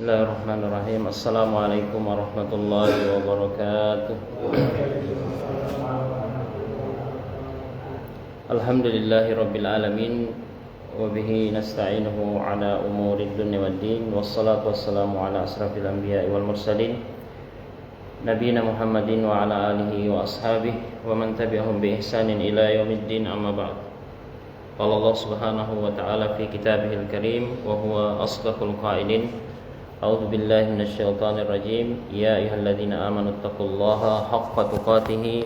Bismillahirrahmanirrahim. Assalamualaikum warahmatullahi wabarakatuh. Alhamdulillahi rabbil alamin, wa bihi nasta'inuhu ala umurid dunya waddin, wassalatu wassalamu ala asrafil anbiya'i wal mursalin, nabiyina Muhammadin wa ala alihi wa ashabihi wa man tabi'ahum bi ihsanin ila yaumiddin, amma ba'd. Qala Allah subhanahu wa ta'ala fi kitabihil karim wa huwa asdaqul qailin. A'udzu billahi minasyaitonir rajim. Ya ayyuhalladzina amanu taqullaha haqqa tuqatih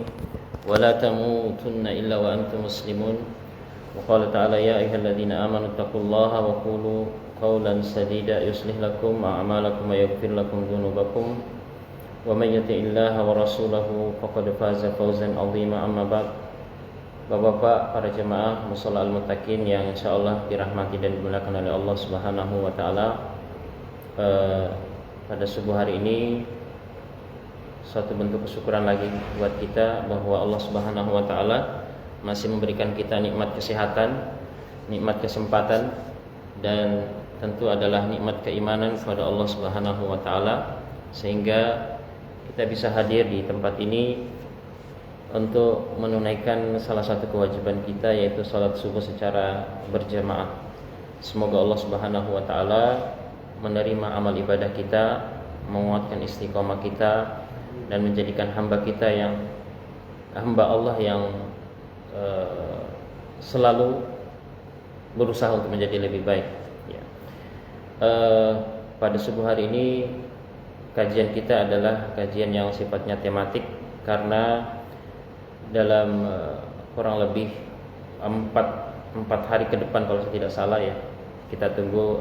wa la tamutunna illa wa antum muslimun. Wa qala ta'ala ya ayyuhalladzina amanu taqullaha wa qulu qawlan sadida yuslih lakum a'malakum wa yaghfir lakum dzunubakum wa may yuti'illaha wa rasulahu faqad faza fawzan 'azima, amma ba'd. Bapak-bapak, para jemaah musholla al-muttaqin yang insyaallah dirahmati dan dimuliakan oleh Allah Subhanahu wa taala. Pada subuh hari ini suatu bentuk kesyukuran lagi buat kita bahwa Allah Subhanahu wa taala masih memberikan kita nikmat kesehatan, nikmat kesempatan, dan tentu adalah nikmat keimanan kepada Allah Subhanahu wa taala, sehingga kita bisa hadir di tempat ini untuk menunaikan salah satu kewajiban kita, yaitu salat subuh secara berjamaah. Semoga Allah Subhanahu wa taala menerima amal ibadah kita, menguatkan istiqomah kita, dan menjadikan hamba kita yang hamba Allah yang selalu berusaha untuk menjadi lebih baik. Ya. Pada subuh hari ini kajian kita adalah kajian yang sifatnya tematik, karena dalam kurang lebih 4 hari ke depan kalau saya tidak salah ya, kita tunggu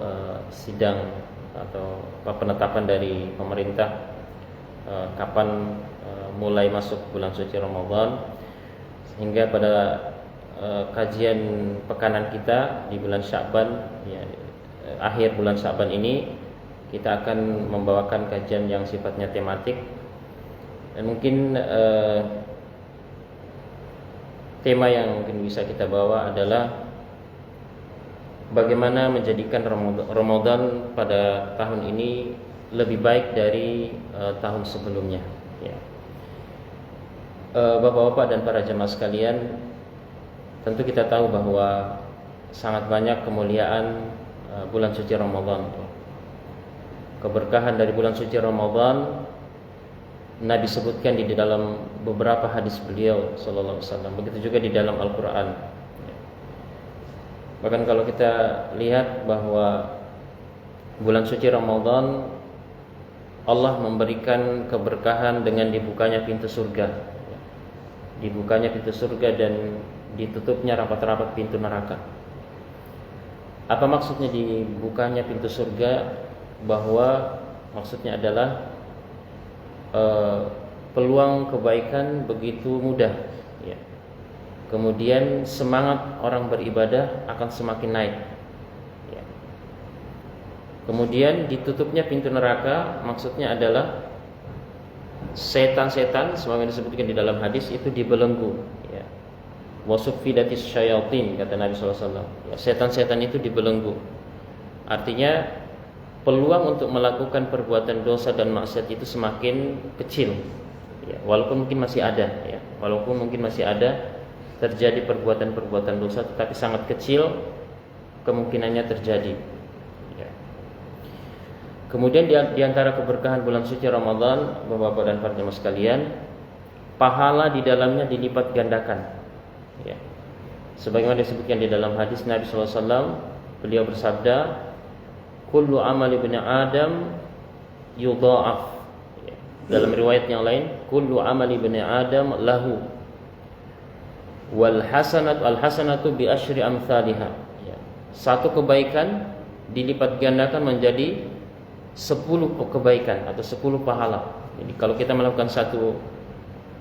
sidang atau penetapan dari pemerintah kapan mulai masuk bulan suci Ramadan, sehingga pada kajian pekanan kita di bulan Sya'ban ya, akhir bulan Sya'ban ini kita akan membawakan kajian yang sifatnya tematik, dan mungkin tema yang mungkin bisa kita bawa adalah bagaimana menjadikan Ramadan pada tahun ini lebih baik dari tahun sebelumnya. Ya. Bapak-bapak dan para jemaah sekalian, tentu kita tahu bahwa sangat banyak kemuliaan bulan suci Ramadan. Keberkahan dari bulan suci Ramadan Nabi sebutkan di dalam beberapa hadis beliau sallallahu alaihi wasallam. Begitu juga di dalam Al-Qur'an. Bahkan kalau kita lihat bahwa bulan suci Ramadan Allah memberikan keberkahan dengan dibukanya pintu surga. Dibukanya pintu surga dan ditutupnya rapat-rapat pintu neraka. Apa maksudnya dibukanya pintu surga? Bahwa maksudnya adalah peluang kebaikan begitu mudah ya. Kemudian semangat orang beribadah akan semakin naik ya. Kemudian ditutupnya pintu neraka, maksudnya adalah setan-setan sebagaimana disebutkan di dalam hadis itu dibelenggu ya. Wasuffidatis syayatin, kata Nabi SAW ya, setan-setan itu dibelenggu. Artinya peluang untuk melakukan perbuatan dosa dan maksiat itu semakin kecil ya, walaupun mungkin masih ada terjadi perbuatan-perbuatan dosa, tetapi sangat kecil kemungkinannya terjadi ya. Kemudian di antara keberkahan bulan suci Ramadan, Bapak-bapak dan para jemaah sekalian, pahala di dalamnya dilipat gandakan ya. Sebagaimana disebutkan di dalam hadis Nabi SAW, beliau bersabda, kullu amali ibni Adam yudha'af. Dalam riwayat yang lain, kullu amali ibni Adam lahu wal hasanatu bi asyri amsalihha. Satu kebaikan dilipat gandakan menjadi 10 kebaikan atau 10 pahala. Jadi kalau kita melakukan satu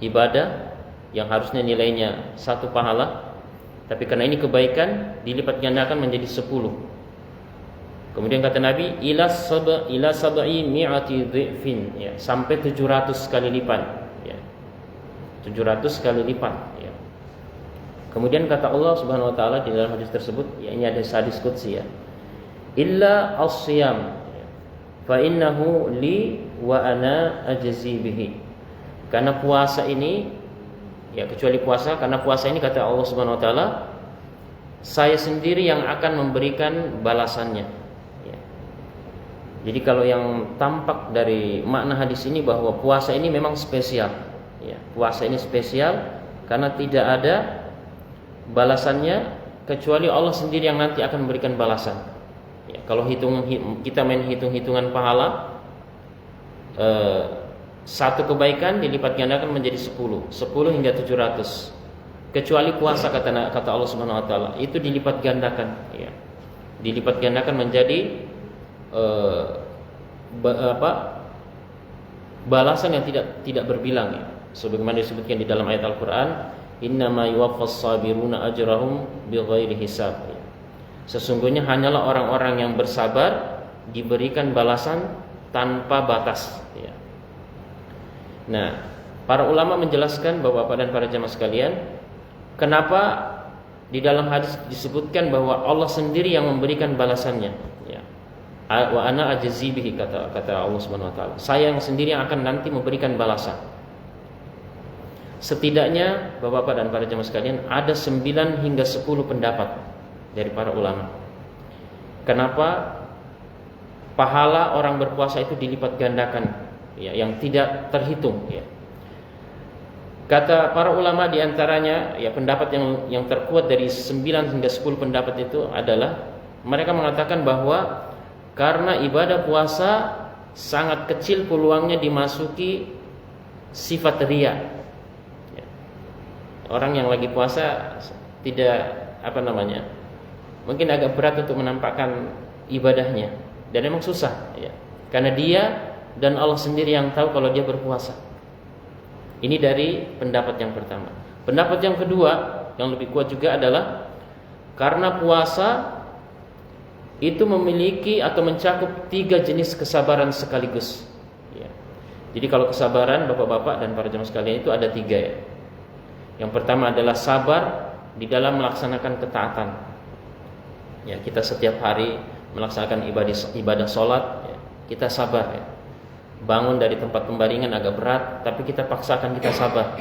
ibadah yang harusnya nilainya 1 pahala, tapi karena ini kebaikan dilipat gandakan menjadi 10. Kemudian kata Nabi, ila sab'i mi'ati dhifin ya, sampai 700 kali lipat ya. 700 kali lipat ya. Kemudian kata Allah Subhanahu wa taala di dalam hadis tersebut, ya ini ada hadis qudsi ya. Illa as-siyam ya. fa innahu li wa ana ajzi bihi. Karena puasa ini, ya kecuali puasa, karena puasa ini kata Allah Subhanahu wa taala, saya sendiri yang akan memberikan balasannya. Ya. Jadi kalau yang tampak dari makna hadis ini bahwa puasa ini memang spesial. Ya, puasa ini spesial karena tidak ada balasannya kecuali Allah sendiri yang nanti akan memberikan balasan. Ya, kalau kita main hitung-hitungan pahala, satu kebaikan dilipat gandakan menjadi 10 hingga 700. Kecuali puasa kata Allah Subhanahu wa taala, itu dilipat gandakan, ya. Dilipat gandakan menjadi balasan yang tidak berbilang, ya. Sebagaimana disebutkan di dalam ayat Al-Qur'an, innama yuwaffas sabiruna ajrahum bighairi hisab. Sesungguhnya hanyalah orang-orang yang bersabar diberikan balasan tanpa batas, ya. Nah, para ulama menjelaskan, Bapak-bapak dan para jamaah sekalian, kenapa di dalam hadis disebutkan bahwa Allah sendiri yang memberikan balasannya, ya. Wa ana ajzi bihi, kata Allah Subhanahu wa taala. Saya yang sendiri yang akan nanti memberikan balasan. Setidaknya Bapak-bapak dan para jamaah sekalian, ada 9 hingga 10 pendapat dari para ulama. Kenapa pahala orang berpuasa itu dilipat gandakan, ya, yang tidak terhitung, ya. Kata para ulama di antaranya, ya, pendapat yang terkuat dari 9 hingga 10 pendapat itu adalah mereka mengatakan bahwa karena ibadah puasa sangat kecil peluangnya dimasuki sifat riya. Orang yang lagi puasa tidak mungkin agak berat untuk menampakkan ibadahnya, dan memang susah, ya. Karena dia dan Allah sendiri yang tahu kalau dia berpuasa. Ini dari pendapat yang pertama. Pendapat yang kedua yang lebih kuat juga adalah karena puasa itu memiliki atau mencakup 3 jenis kesabaran sekaligus, ya. Jadi kalau kesabaran Bapak-bapak dan para jemaah sekalian itu ada 3, ya. Yang pertama adalah sabar di dalam melaksanakan ketaatan. Ya, kita setiap hari melaksanakan ibadah sholat, ya, kita sabar, ya. Bangun dari tempat pembaringan agak berat, tapi kita paksakan, kita sabar.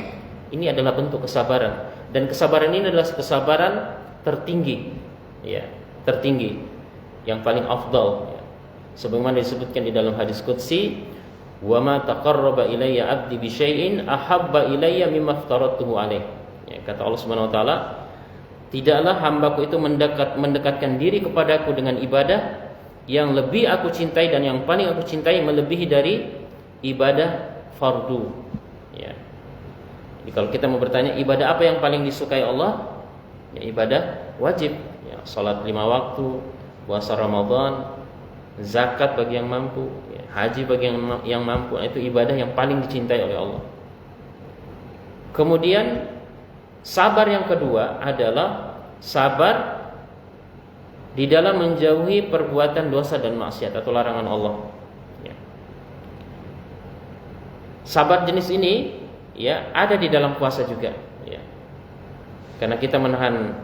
Ini adalah bentuk kesabaran, dan kesabaran ini adalah kesabaran tertinggi, ya, tertinggi, yang paling afdal, ya. Sebagaimana disebutkan di dalam hadis qudsi, wa ma taqarraba ilayya 'abdi bi syai'in ahabba ilayya mimma aftaratuhu alaih. Ya, kata Allah Subhanahu wa taala, tidaklah hambaku itu mendekatkan diri kepadaku dengan ibadah yang lebih aku cintai dan yang paling aku cintai melebihi dari ibadah fardu, ya. Jadi kalau kita mau bertanya ibadah apa yang paling disukai Allah, ya ibadah wajib, ya, salat 5 waktu, puasa Ramadan, zakat bagi yang mampu, ya, haji bagi yang mampu. Itu ibadah yang paling dicintai oleh Allah. Kemudian sabar yang kedua adalah sabar di dalam menjauhi perbuatan dosa dan maksiat atau larangan Allah, ya. Sabar jenis ini, ya, ada di dalam puasa juga, ya. Karena kita menahan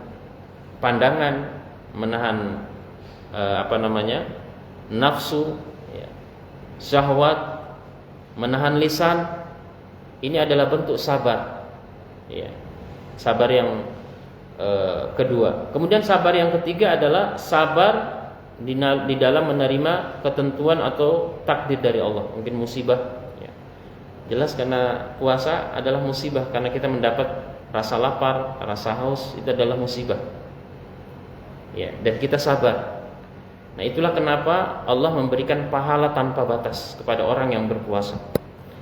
pandangan, menahan nafsu, ya, syahwat, menahan lisan. Ini adalah bentuk sabar, ya. Sabar yang kedua. Kemudian sabar yang ketiga adalah sabar di dalam menerima ketentuan atau takdir dari Allah. Mungkin musibah, ya. Jelas karena puasa adalah musibah, karena kita mendapat rasa lapar, rasa haus, itu adalah musibah, ya, dan kita sabar. Nah, itulah kenapa Allah memberikan pahala tanpa batas kepada orang yang berpuasa,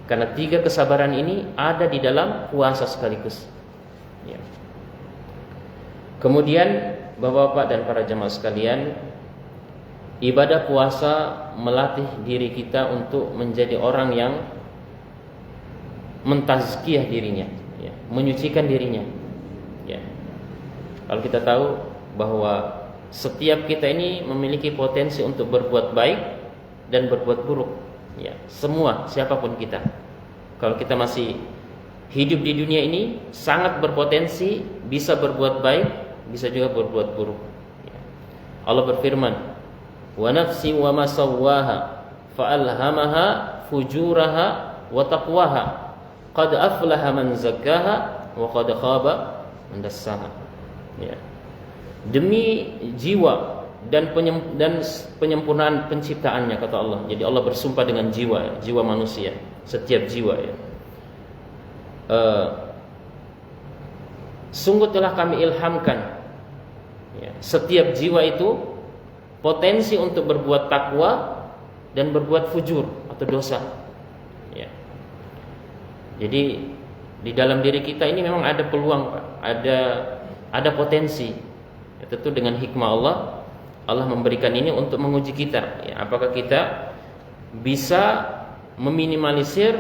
karena 3 kesabaran ini ada di dalam puasa sekaligus, ya. Kemudian Bapak-bapak dan para jemaah sekalian, ibadah puasa melatih diri kita untuk menjadi orang yang mentazkiyah dirinya, ya, menyucikan dirinya, ya. Kalau kita tahu bahwa setiap kita ini memiliki potensi untuk berbuat baik dan berbuat buruk, ya, semua, siapapun kita. Kalau kita masih hidup di dunia ini, sangat berpotensi bisa berbuat baik, bisa juga berbuat buruk, ya. Allah berfirman, wa nafsi wa ma sawwaha fa'alhamaha fujuraha wa taqwaha. Qad aflaha man zakkaha wa qad khaba man dassaha. Ya. Demi jiwa dan penyempurnaan penciptaannya, kata Allah. Jadi Allah bersumpah dengan jiwa, jiwa manusia, setiap jiwa, ya. Sungguh telah kami ilhamkan, ya, setiap jiwa itu potensi untuk berbuat takwa dan berbuat fujur atau dosa, ya. Jadi di dalam diri kita ini memang ada peluang, Pak. Ada potensi, ya, tentu dengan hikmah Allah memberikan ini untuk menguji kita, ya, apakah kita bisa meminimalisir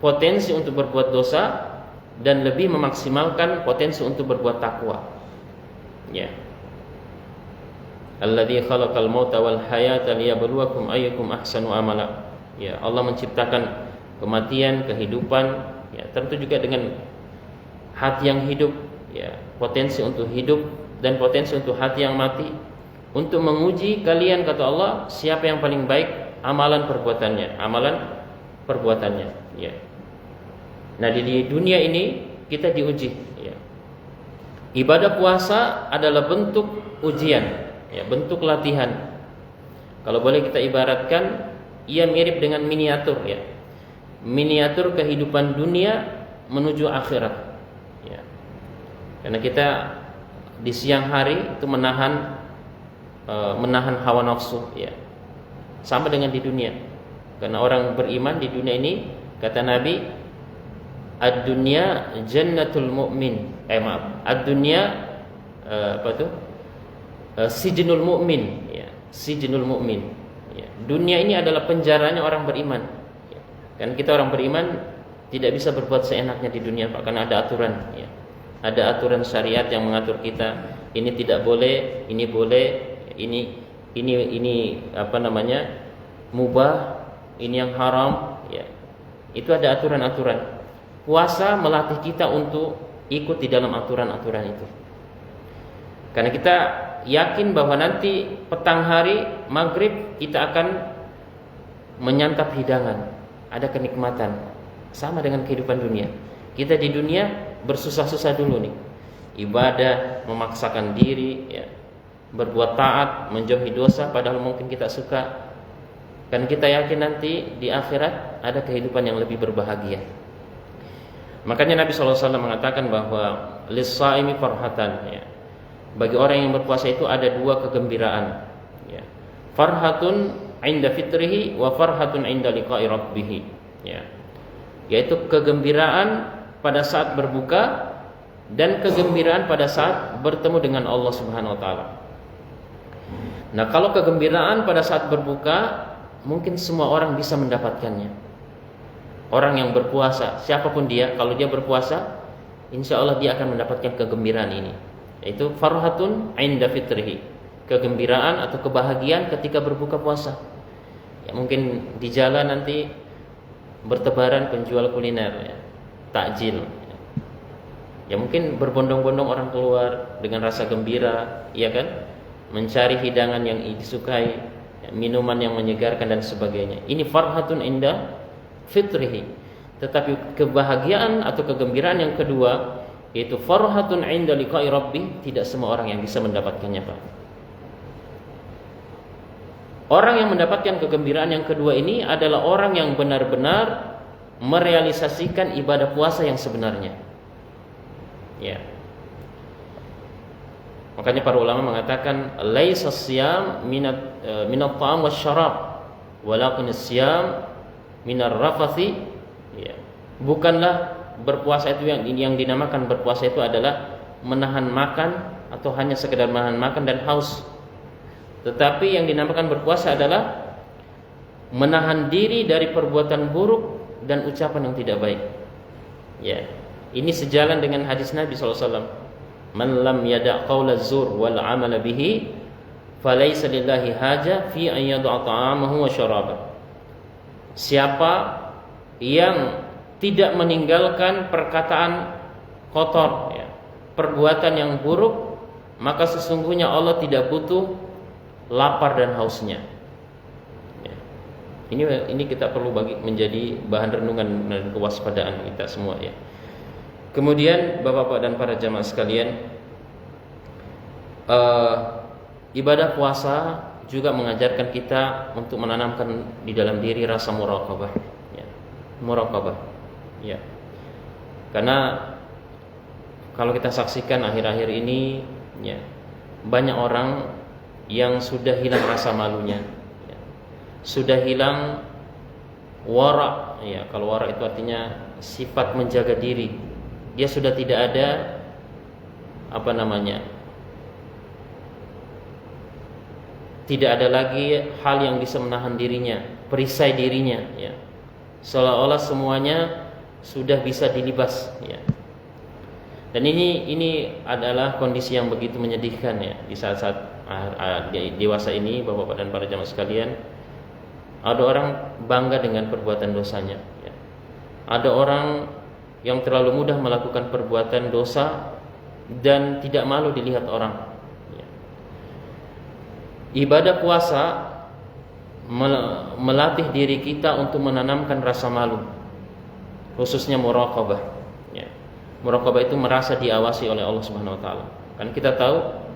potensi untuk berbuat dosa dan lebih memaksimalkan potensi untuk berbuat takwa, ya. Alladzi khalaqal mauta wal hayata liyabluwakum ayyukum ahsanu amala. Ya, Allah menciptakan kematian, kehidupan, ya, tentu juga dengan hati yang hidup, ya, potensi untuk hidup dan potensi untuk hati yang mati, untuk menguji kalian, kata Allah, siapa yang paling baik amalan perbuatannya, ya. Nah, di dunia ini kita diuji, ya. Ibadah puasa adalah bentuk ujian, ya, bentuk latihan. Kalau boleh kita ibaratkan, ia mirip dengan miniatur, ya. Miniatur kehidupan dunia menuju akhirat, ya. Karena kita di siang hari itu menahan hawa nafsu, ya. Sama dengan di dunia. Karena orang beriman di dunia ini, kata Nabi, ad-dunya jannatul mu'min. Ad-dunya sijnul mu'min, ya. Sijnul mu'min, ya. Dunia ini adalah penjaranya orang beriman, ya. Kan kita orang beriman tidak bisa berbuat seenaknya di dunia, Pak, karena ada aturan, ya. Ada aturan syariat yang mengatur kita. Ini tidak boleh, ini boleh, ini mubah, ini yang haram, ya. Itu ada aturan-aturan. Puasa melatih kita untuk ikut di dalam aturan-aturan itu. Karena kita yakin bahwa nanti petang hari maghrib kita akan menyantap hidangan, ada kenikmatan. Sama dengan kehidupan dunia. Kita di dunia bersusah-susah dulu nih, ibadah, memaksakan diri, ya, berbuat taat, menjauhi dosa, padahal mungkin kita suka. Kan kita yakin nanti di akhirat ada kehidupan yang lebih berbahagia. Makanya Nabi SAW mengatakan bahwa lis-shaimi farhatan, ya. Bagi orang yang berpuasa itu ada dua kegembiraan, ya. Farhatun 'inda fitrihi wa farhatun 'inda liqa'i rabbih, ya. Yaitu kegembiraan pada saat berbuka dan kegembiraan pada saat bertemu dengan Allah Subhanahu wa taala. Nah, kalau kegembiraan pada saat berbuka mungkin semua orang bisa mendapatkannya. Orang yang berpuasa, siapapun dia, kalau dia berpuasa, insya Allah dia akan mendapatkan kegembiraan ini. Yaitu farhatun 'inda fitrihi, kegembiraan atau kebahagiaan ketika berbuka puasa. Ya, mungkin di jalan nanti bertebaran penjual kuliner, ya, takjil. Ya, mungkin berbondong-bondong orang keluar dengan rasa gembira, ya kan? Mencari hidangan yang disukai, ya, minuman yang menyegarkan dan sebagainya. Ini farhatun 'inda fitrihi. Tetapi kebahagiaan atau kegembiraan yang kedua, yaitu farhatun 'inda liqa'i rabbih, tidak semua orang yang bisa mendapatkannya, Pak. Orang yang mendapatkan kegembiraan yang kedua ini adalah orang yang benar-benar merealisasikan ibadah puasa yang sebenarnya, ya. Makanya para ulama mengatakan laisa siyam minat ta'am wasyarab, walakin siyam minar rafathi, ya. Bukanlah berpuasa itu yang dinamakan berpuasa itu adalah menahan makan atau hanya sekedar menahan makan dan haus. Tetapi yang dinamakan berpuasa adalah menahan diri dari perbuatan buruk dan ucapan yang tidak baik, ya. Ini sejalan dengan hadis Nabi SAW. Man lam yada' qawla zur wal amala bihi falaysa lillahi haja fi an yada'a ta'amahu wa syarabah. Siapa yang tidak meninggalkan perkataan kotor, ya, perbuatan yang buruk, maka sesungguhnya Allah tidak butuh lapar dan hausnya, ya. Ini kita perlu menjadi bahan renungan dan kewaspadaan kita semua ya. Kemudian Bapak-bapak dan para jamaah sekalian, ibadah puasa juga mengajarkan kita untuk menanamkan di dalam diri rasa muraqabah ya. Muraqabah ya. Karena kalau kita saksikan akhir-akhir ini ya, banyak orang yang sudah hilang rasa malunya ya. Sudah hilang wara ya. Kalau wara itu artinya sifat menjaga diri. Dia sudah tidak ada tidak ada lagi hal yang bisa menahan dirinya, perisai dirinya ya. Seolah-olah semuanya sudah bisa dilibas ya. Dan ini adalah kondisi yang begitu menyedihkan ya. Di saat-saat dewasa ini, Bapak-bapak dan para jamaah sekalian, ada orang bangga dengan perbuatan dosanya ya. Ada orang yang terlalu mudah melakukan perbuatan dosa dan tidak malu dilihat orang ya. Ibadah puasa melatih diri kita untuk menanamkan rasa malu, khususnya muraqabah ya. Muraqabah itu merasa diawasi oleh Allah Subhanahu wa taala. Kan kita tahu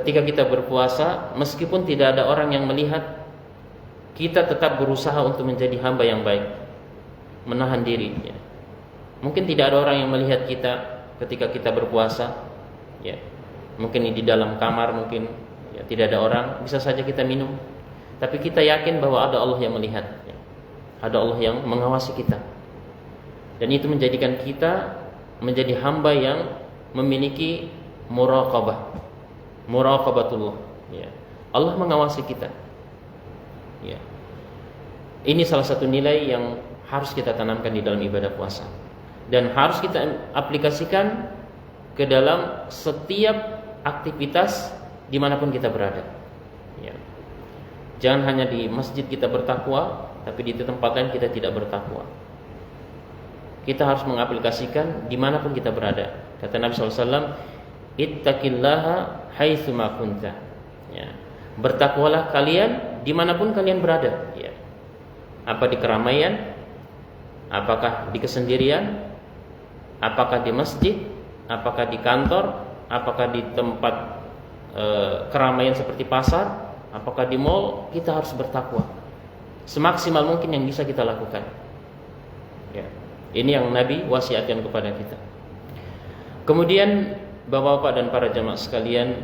ketika kita berpuasa, meskipun tidak ada orang yang melihat, kita tetap berusaha untuk menjadi hamba yang baik, menahan diri ya. Mungkin tidak ada orang yang melihat kita ketika kita berpuasa ya. Mungkin di dalam kamar, mungkin ya, tidak ada orang, bisa saja kita minum, tapi kita yakin bahwa ada Allah yang melihat ya. Ada Allah yang mengawasi kita. Dan itu menjadikan kita menjadi hamba yang memiliki muraqabatullah ya. Allah mengawasi kita ya. Ini salah satu nilai yang harus kita tanamkan di dalam ibadah puasa, dan harus kita aplikasikan ke dalam setiap aktivitas dimanapun kita berada ya. Jangan hanya di masjid kita bertakwa, tapi di tempat lain kita tidak bertakwa. Kita harus mengaplikasikan dimanapun kita berada. Kata Nabi SAW, ittaqillaha haitsuma kunta ya. Bertakwalah kalian dimanapun kalian berada ya. Apa di keramaian, apakah di kesendirian, apakah di masjid, apakah di kantor, apakah di tempat keramaian seperti pasar, apakah di mall, kita harus bertakwa semaksimal mungkin yang bisa kita lakukan ya. Ini yang Nabi wasiatkan kepada kita. Kemudian Bapak-bapak dan para jamaah sekalian,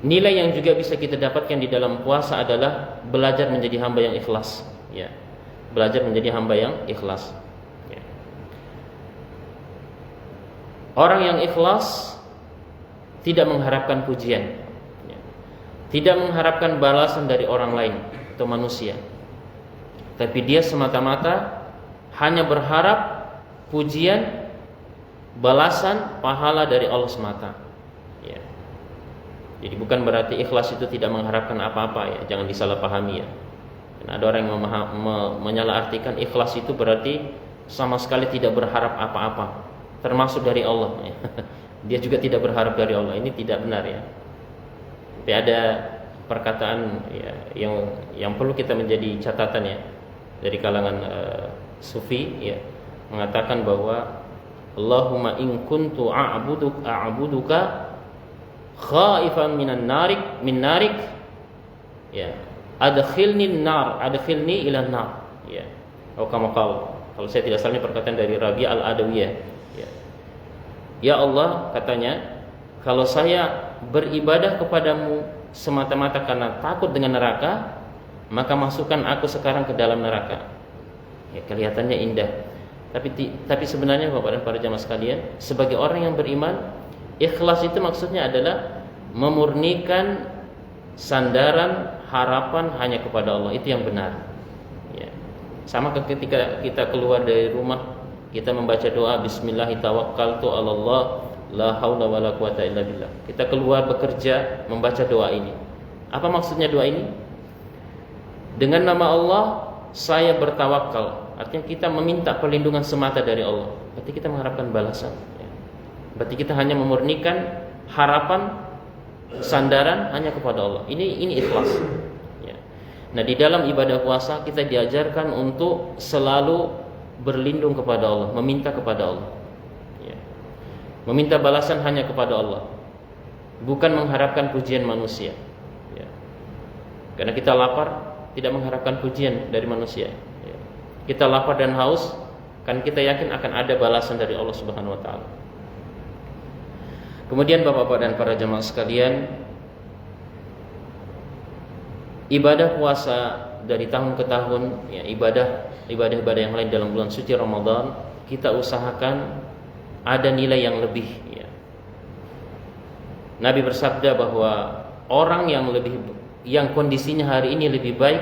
nilai yang juga bisa kita dapatkan di dalam puasa adalah belajar menjadi hamba yang ikhlas ya. Belajar menjadi hamba yang ikhlas ya. Orang yang ikhlas tidak mengharapkan pujian ya. Tidak mengharapkan balasan dari orang lain atau manusia, tapi dia semata-mata hanya berharap pujian, balasan, pahala dari Allah semata ya. Jadi bukan berarti ikhlas itu tidak mengharapkan apa-apa ya. Jangan disalahpahami ya. Dan ada orang yang menyalahartikan ikhlas itu berarti sama sekali tidak berharap apa-apa, termasuk dari Allah ya. Dia juga tidak berharap dari Allah. Ini tidak benar ya. Tapi ada perkataan ya, yang perlu kita menjadi catatan ya, dari kalangan sufi ya, mengatakan bahwa Allahumma in kuntu a'buduka khaifan min narik ya, adkhilni ila nar ya. Atau kalau saya tidak salah, ini perkataan dari Rabi' al-Adawiyah ya. Ya Allah, katanya, kalau saya beribadah kepadamu semata-mata karena takut dengan neraka, maka masukkan aku sekarang ke dalam neraka ya. Kelihatannya indah, tapi sebenarnya Bapak dan para jamaah sekalian, sebagai orang yang beriman, ikhlas itu maksudnya adalah memurnikan sandaran harapan hanya kepada Allah. Itu yang benar ya. Sama ketika kita keluar dari rumah, kita membaca doa Bismillahi tawakkaltu 'alallah la haula wala quwata illa billah. Kita keluar bekerja membaca doa ini. Apa maksudnya doa ini? Dengan nama Allah saya bertawakal. Artinya kita meminta perlindungan semata dari Allah. Berarti kita mengharapkan balasan ya. Berarti kita hanya memurnikan harapan, sandaran hanya kepada Allah. Ini ikhlas ya. Nah, di dalam ibadah puasa kita diajarkan untuk selalu berlindung kepada Allah, meminta kepada Allah. Ya. Meminta balasan hanya kepada Allah, bukan mengharapkan pujian manusia. Ya. Karena kita lapar, tidak mengharapkan pujian dari manusia. Ya. Kita lapar dan haus, kan kita yakin akan ada balasan dari Allah Subhanahu wa taala. Kemudian Bapak-bapak dan para jamaah sekalian, ibadah puasa dari tahun ke tahun, ya, ibadah yang lain dalam bulan suci Ramadan, kita usahakan ada nilai yang lebih. Ya. Nabi bersabda bahwa orang yang kondisinya hari ini lebih baik,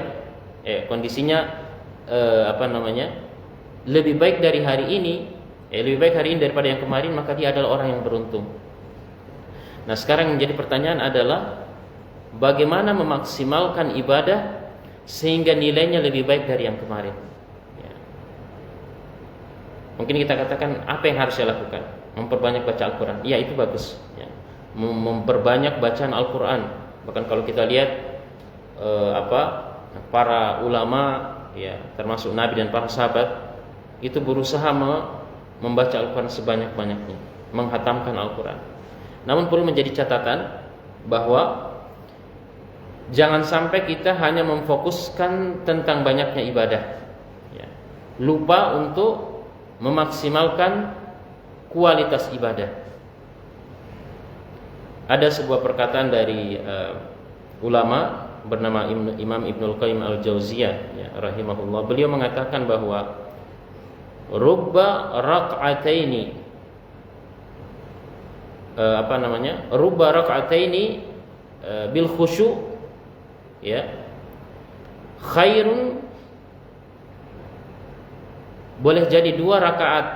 lebih baik dari hari ini, lebih baik hari ini daripada yang kemarin, maka dia adalah orang yang beruntung. Nah, sekarang yang menjadi pertanyaan adalah bagaimana memaksimalkan ibadah sehingga nilainya lebih baik dari yang kemarin. Ya. Mungkin kita katakan, apa yang harus saya lakukan? Memperbanyak baca Al-Quran. Ya, itu bagus. Ya. Memperbanyak bacaan Al-Quran. Bahkan kalau kita lihat para ulama, ya, termasuk Nabi dan para sahabat, itu berusaha membaca Al-Quran sebanyak-banyaknya, menghatamkan Al-Quran. Namun perlu menjadi catatan bahwa jangan sampai kita hanya memfokuskan tentang banyaknya ibadah, ya. Lupa untuk memaksimalkan kualitas ibadah. Ada sebuah perkataan dari ulama bernama Imam Ibnul Qayyim Al-Jauziyah, ya, rahimahullah. Beliau mengatakan bahwa rubba rak'ataini rubba rak'ataini bil khusyu', ya, khairun, boleh jadi 2 rakaat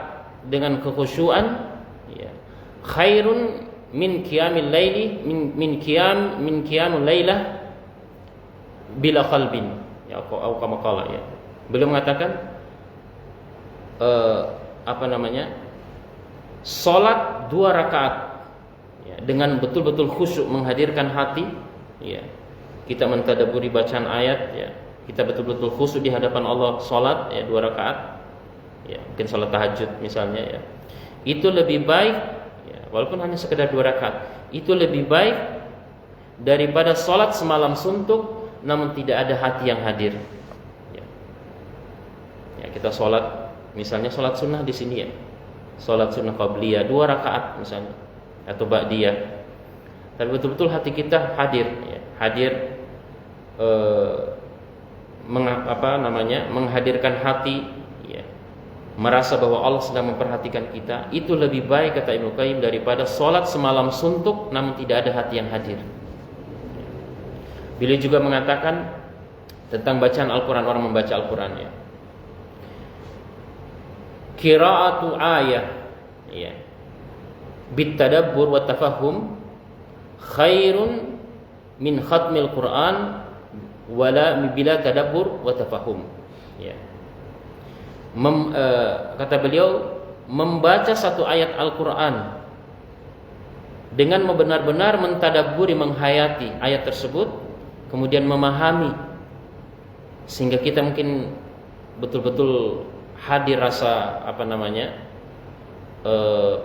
dengan kekhusyuan, ya, khairun min qiyamil laili min qiyamul lailah bila qalbin, ya, atau kama qala, ya. Beliau mengatakan salat 2 rakaat, ya, dengan betul-betul khusyuk menghadirkan hati, ya. Kita mentadaburi bacaan ayat, ya. Kita betul-betul khusyuk di hadapan Allah, salat, ya, 2 rakaat, ya, mungkin salat tahajud misalnya, ya. Itu lebih baik, ya, walaupun hanya sekedar 2 rakaat, itu lebih baik daripada salat semalam suntuk namun tidak ada hati yang hadir. Ya. Ya, kita salat, misalnya salat sunnah di sini, ya. Salat sunnah qabliyah 2 rakaat misalnya, atau ba'diyah. Tapi betul-betul hati kita hadir, ya. Hadir menghadirkan hati, ya. Merasa bahwa Allah sedang memperhatikan kita. Itu lebih baik, kata Ibnu Qayyim, daripada salat semalam suntuk namun tidak ada hati yang hadir. Beliau juga mengatakan tentang bacaan Al-Quran, orang membaca Al-Quran, ya. Qira'atu ayah, ya, bitadabbur wa tafahum khairun min khatmil Quran wala bila tadabbur wa tafahum, ya. Kata beliau, membaca satu ayat Al-Quran dengan benar-benar mentadabburi, menghayati ayat tersebut, kemudian memahami, sehingga kita mungkin betul-betul hadir rasa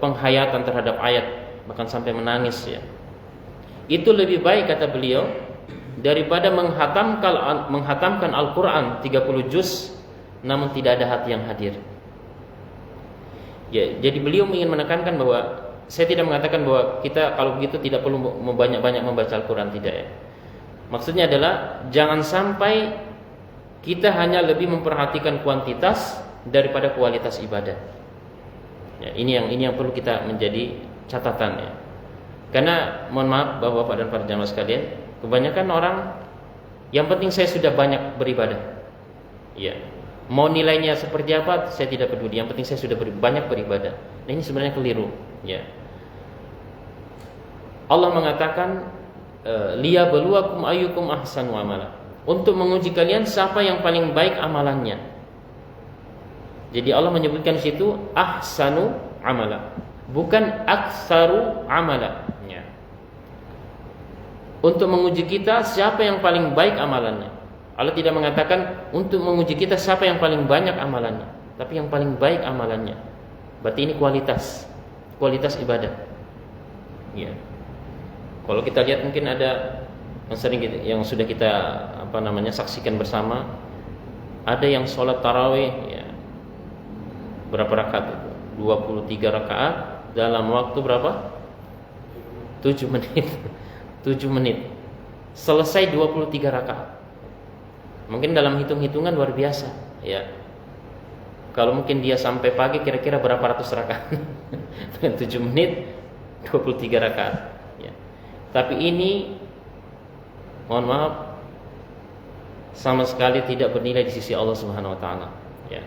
penghayatan terhadap ayat, bahkan sampai menangis, ya. Itu lebih baik, kata beliau, daripada menghatamkan Al-Quran 30 juz namun tidak ada hati yang hadir. Ya, jadi beliau ingin menekankan bahwa saya tidak mengatakan bahwa kita kalau begitu tidak perlu banyak-banyak membaca Al-Quran, tidak, ya. Maksudnya adalah jangan sampai kita hanya lebih memperhatikan kuantitas daripada kualitas ibadah. Ya, ini yang perlu kita menjadi catatan, ya. Karena mohon maaf Bapak-bapak dan para jamaah sekalian, kebanyakan orang yang penting saya sudah banyak beribadah. Ya. Mau nilainya seperti apa saya tidak peduli, yang penting saya sudah banyak beribadah. Nah, ini sebenarnya keliru, ya. Allah mengatakan liyabluwakum ayyukum ahsanu amala, untuk menguji kalian siapa yang paling baik amalannya. Jadi Allah menyebutkan di situ ahsanu amala, bukan aktsaru amala, ya. Untuk menguji kita siapa yang paling baik amalannya. Allah tidak mengatakan untuk menguji kita siapa yang paling banyak amalannya, tapi yang paling baik amalannya. Berarti ini kualitas ibadah. Ya. Kalau kita lihat mungkin ada yang sudah kita saksikan bersama, ada yang sholat tarawih ya, berapa rakaat? 23 rakaat dalam waktu berapa? 7 menit. 7 menit. Selesai 23 rakaat. Mungkin dalam hitung-hitungan luar biasa ya. Kalau mungkin dia sampai pagi kira-kira berapa ratus rakaat? 7 menit 23 rakaat ya. Tapi ini mohon maaf sama sekali tidak bernilai di sisi Allah Subhanahu wa taala ya.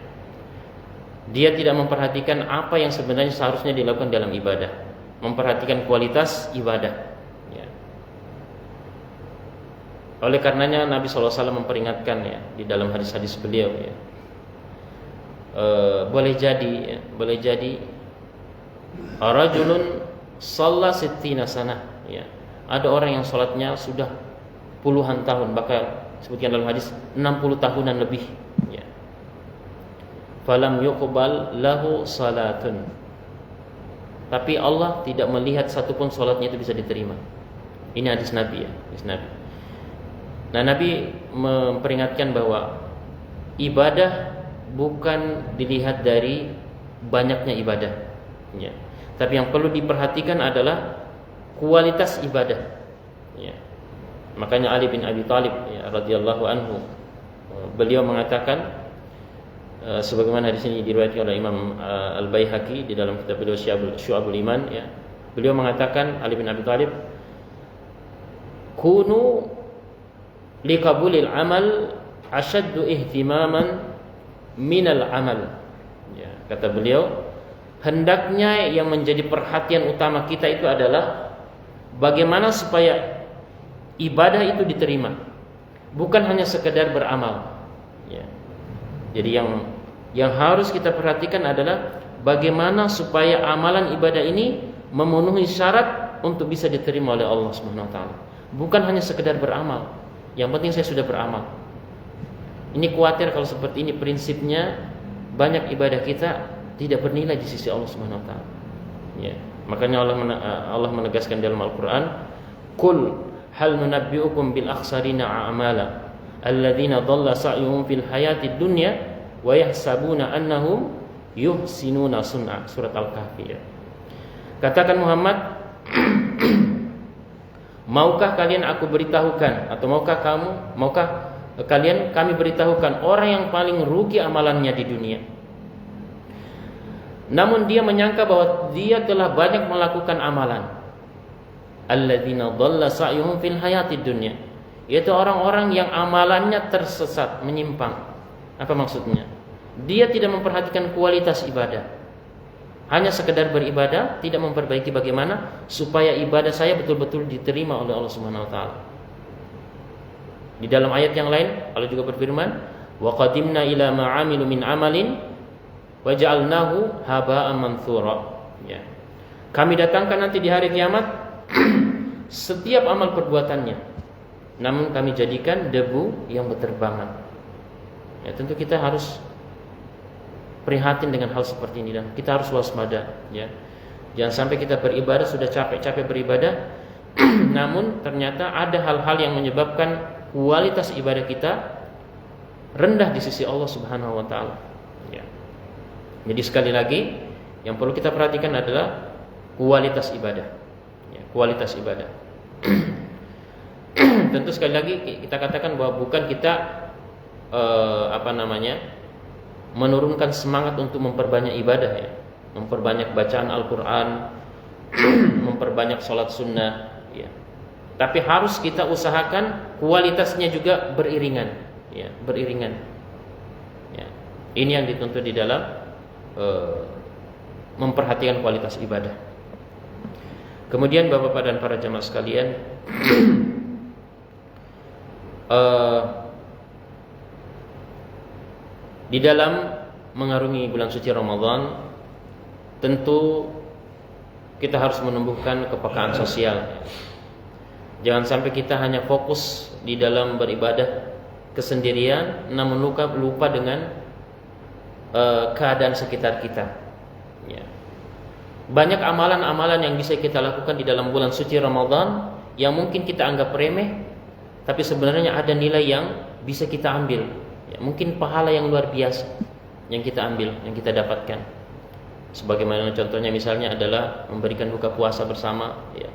Dia tidak memperhatikan apa yang sebenarnya seharusnya dilakukan dalam ibadah, memperhatikan kualitas ibadah ya. Oleh karenanya Nabi SAW memperingatkan ya di dalam hadis-hadis beliau ya, boleh jadi rajulun shalla sittina sanah ya. Ada orang yang sholatnya sudah puluhan tahun, bahkan sebutkan dalam hadis 60 tahunan lebih ya. Falam yuqbal lahu salatun, tapi Allah tidak melihat satupun sholatnya itu bisa diterima. Ini hadis Nabi ya, hadis Nabi. Nah, Nabi memperingatkan bahwa ibadah bukan dilihat dari banyaknya ibadah ya. Tapi yang perlu diperhatikan adalah kualitas ibadah ya. Makanya Ali bin Abi Thalib ya, radhiyallahu anhu, beliau mengatakan sebagaimana hadis ini diriwayatkan oleh Imam Al-Baihaqi di dalam kitab beliau Syu'abul Iman ya. Beliau mengatakan, Ali bin Abi Thalib, kunu liqabulil amal ashaddu ihtimaman minal amal ya. Kata beliau, hendaknya yang menjadi perhatian utama kita itu adalah bagaimana supaya ibadah itu diterima, bukan hanya sekedar beramal ya. Jadi yang harus kita perhatikan adalah bagaimana supaya amalan ibadah ini memenuhi syarat untuk bisa diterima oleh Allah Subhanahu wa taala. Bukan hanya sekedar beramal, yang penting saya sudah beramal. Ini khawatir kalau seperti ini prinsipnya, banyak ibadah kita tidak bernilai di sisi Allah Subhanahu wa taala. Ya. Makanya Allah menegaskan dalam Al-Qur'an, "Qul hal nunabbi'ukum bil akhsarina a'mala alladzina dhalla sa'yuhum fil hayatid dunya wa yahsabuna annahum yuhsinuna sun'a." Surat Al-Kahfi ya. Katakan Muhammad, maukah kalian aku beritahukan, atau maukah kalian kami beritahukan orang yang paling rugi amalannya di dunia, namun dia menyangka bahwa dia telah banyak melakukan amalan. Alladzina dhalla sa'yuhum fil hayatid dunya, yaitu orang-orang yang amalannya tersesat, menyimpang. Apa maksudnya? Dia tidak memperhatikan kualitas ibadah, hanya sekedar beribadah, tidak memperbaiki bagaimana supaya ibadah saya betul-betul diterima oleh Allah Subhanahu wa taala. Di dalam ayat yang lain Allah juga berfirman, wa qadimna ila ma 'amilu min amalin waja'alnahu haba'an manthura ya. Kami datangkan nanti di hari kiamat setiap amal perbuatannya, namun kami jadikan debu yang berterbangan ya. Tentu kita harus prihatin dengan hal seperti ini dan kita harus waspada ya. Jangan sampai kita beribadah sudah capek-capek beribadah namun ternyata ada hal-hal yang menyebabkan kualitas ibadah kita rendah di sisi Allah Subhanahu wa taala ya. Jadi sekali lagi yang perlu kita perhatikan adalah kualitas ibadah ya, kualitas ibadah. Tentu sekali lagi kita katakan bahwa bukan kita menurunkan semangat untuk memperbanyak ibadah ya, memperbanyak bacaan Al-Quran, memperbanyak sholat sunnah ya. Tapi harus kita usahakan kualitasnya juga beriringan ya, beriringan ya. Ini yang dituntut di dalam memperhatikan kualitas ibadah. Kemudian Bapak-bapak dan para jamaah sekalian, di dalam mengarungi bulan suci Ramadan, tentu kita harus menumbuhkan kepekaan sosial. Jangan sampai kita hanya fokus di dalam beribadah, kesendirian, namun lupa dengan keadaan sekitar kita. Ya. Banyak amalan-amalan yang bisa kita lakukan di dalam bulan suci Ramadan yang mungkin kita anggap remeh, tapi sebenarnya ada nilai yang bisa kita ambil. Ya, mungkin pahala yang luar biasa yang kita ambil, yang kita dapatkan. Sebagaimana contohnya misalnya adalah memberikan buka puasa bersama, ya.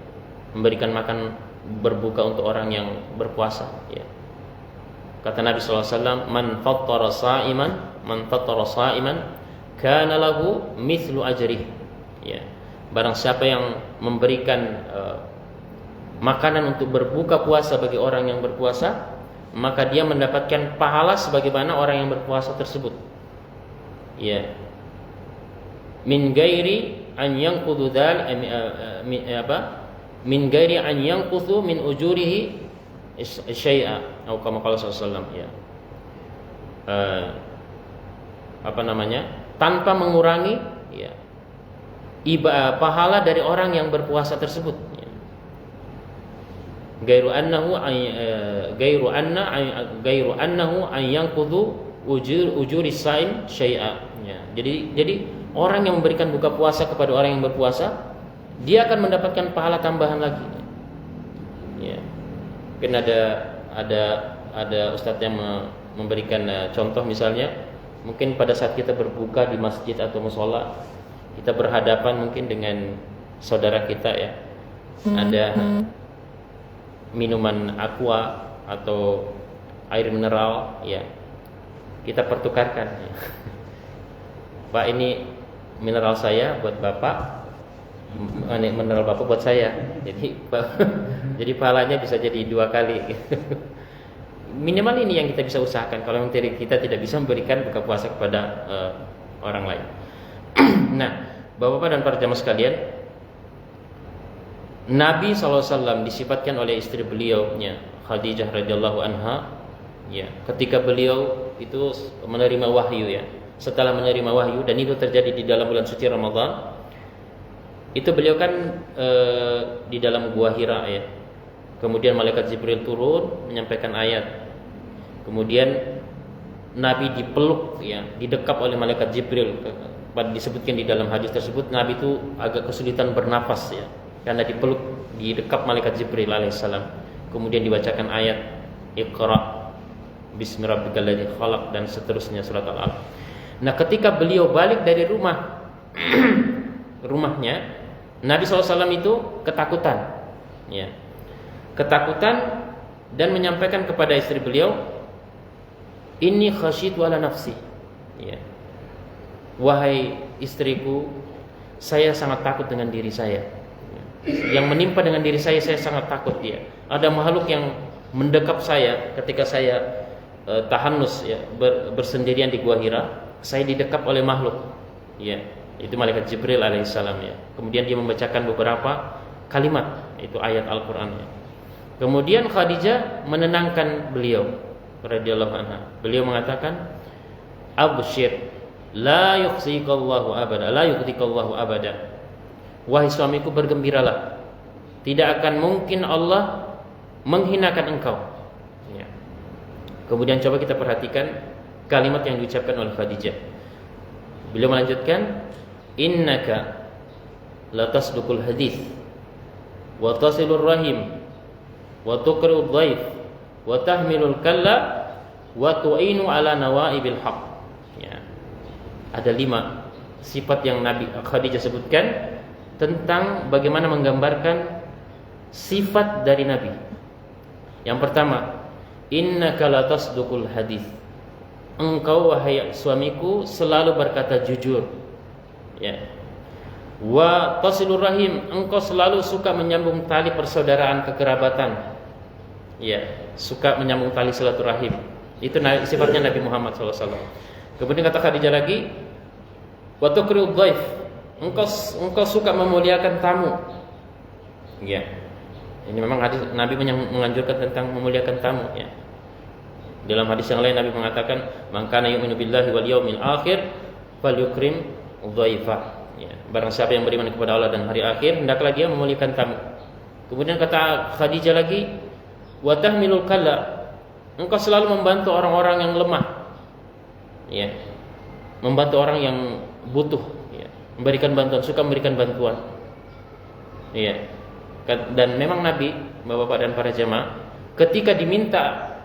Memberikan makan berbuka untuk orang yang berpuasa, ya. Kata Nabi SAW, man fattara sa'iman kana lahu mithlu ajrih. Ya. Barang siapa yang memberikan makanan untuk berbuka puasa bagi orang yang berpuasa, maka dia mendapatkan pahala sebagaimana orang yang berpuasa tersebut. Ya. Min ghairi an yanqudhu min ghairi an yanqudhu min ujurihi syai'a atau kama qala sallallahu ya. Tanpa mengurangi, ya, pahala dari orang yang berpuasa tersebut, ya. Gairu annahu an yanqudhu ujuri saim syai'a, ya. Jadi orang yang memberikan buka puasa kepada orang yang berpuasa, dia akan mendapatkan pahala tambahan lagi, ya. Mungkin ada ustadz yang memberikan contoh, misalnya mungkin pada saat kita berbuka di masjid atau musola, kita berhadapan mungkin dengan saudara kita, ya, ada minuman aqua atau air mineral, ya, kita pertukarkan, ya. Pak, ini mineral saya buat bapak, mineral bapak buat saya, jadi pahalanya bisa jadi 2 kali. Minimal ini yang kita bisa usahakan kalau kita tidak bisa memberikan buka puasa kepada orang lain. Nah, bapak-bapak dan para jamaah sekalian, Nabi SAW disifatkan oleh istri beliau-nya Khadijah radhiyallahu anha, ya, ketika beliau itu menerima wahyu, ya. Setelah menerima wahyu, dan itu terjadi di dalam bulan suci Ramadan, itu beliau kan di dalam gua Hira, ya. Kemudian malaikat Jibril turun menyampaikan ayat. Kemudian Nabi dipeluk, ya, didekap oleh malaikat Jibril. Disebutkan di dalam hadis tersebut, Nabi itu agak kesulitan bernafas, ya, karena didekap malaikat Jibril alaihissalam. Kemudian dibacakan ayat Iqra bismi rabbikal ladzi khalaq dan seterusnya, surat Al-Alaq. Nah, ketika beliau balik dari rumahnya, Nabi SAW itu ketakutan, ya. Ketakutan dan menyampaikan kepada istri beliau, inni khasyitu ala nafsi, ya. Wahai istriku, saya sangat takut dengan diri saya. Yang menimpa dengan diri saya sangat takut, ya. Ada makhluk yang mendekap saya ketika saya tahannus, ya, bersendirian di Gua Hira. Saya didekap oleh makhluk, ya. Itu malaikat Jibril alaihissalam, ya. Kemudian dia membacakan beberapa kalimat, itu ayat Al-Qur'an, ya. Kemudian Khadijah menenangkan beliau radhiyallahu anha. Beliau mengatakan, "Abshir, la yukhzikallahu abada, la yukhzikallahu abada." Wahai suamiku, bergembiralah. Tidak akan mungkin Allah menghinakan engkau. Ya. Kemudian coba kita perhatikan kalimat yang diucapkan oleh Khadijah. Beliau melanjutkan, "Innaka la tasduqul hadits wa tasilur rahim wa tuqri'ud dhaif wa tahmilul kalla wa tu'inu ala nawaibil haq." Ya. Ada 5 sifat yang Nabi Khadijah sebutkan tentang bagaimana menggambarkan sifat dari Nabi. Yang pertama, innaka la tasduqul hadits. Engkau wahai suamiku selalu berkata jujur, ya. Wa tasilur rahim, engkau selalu suka menyambung tali persaudaraan kekerabatan, ya, suka menyambung tali silaturahim. Itu sifatnya Nabi Muhammad SAW. Kemudian kata Khadijah lagi, wa tuqri'ud dhaif, engkau suka memuliakan tamu, ya. Ini memang hadis Nabi menganjurkan tentang memuliakan tamu, ya. Dalam hadis yang lain Nabi mengatakan, "Man kana yu'minu billahi wal yawmil akhir falyukrim dhaifa." Ya, barang siapa yang beriman kepada Allah dan hari akhir, hendaklah dia memuliakan tamu. Kemudian kata Khadijah lagi, "Wa tahmilul kalla." engkau selalu membantu orang-orang yang lemah, ya, membantu orang yang butuh, ya, memberikan bantuan, suka memberikan bantuan, ya. Dan memang Nabi, Bapak-bapak dan para jemaah, ketika diminta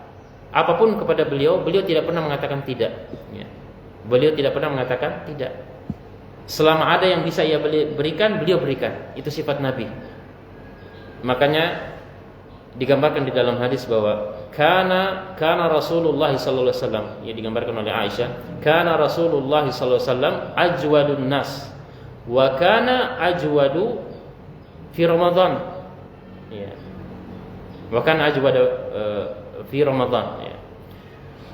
apapun kepada beliau, beliau tidak pernah mengatakan tidak, ya. Beliau tidak pernah mengatakan tidak. Selama ada yang bisa ia berikan, beliau berikan. Itu sifat Nabi. Makanya digambarkan di dalam hadis bahwa kana Rasulullah sallallahu alaihi wasallam, ya, digambarkan oleh Aisyah, kana Rasulullah sallallahu alaihi wasallam ajwadun nas wa kana ajwadu fi Ramadan. Ya. Bahkan ajwada fi Ramadan, ya.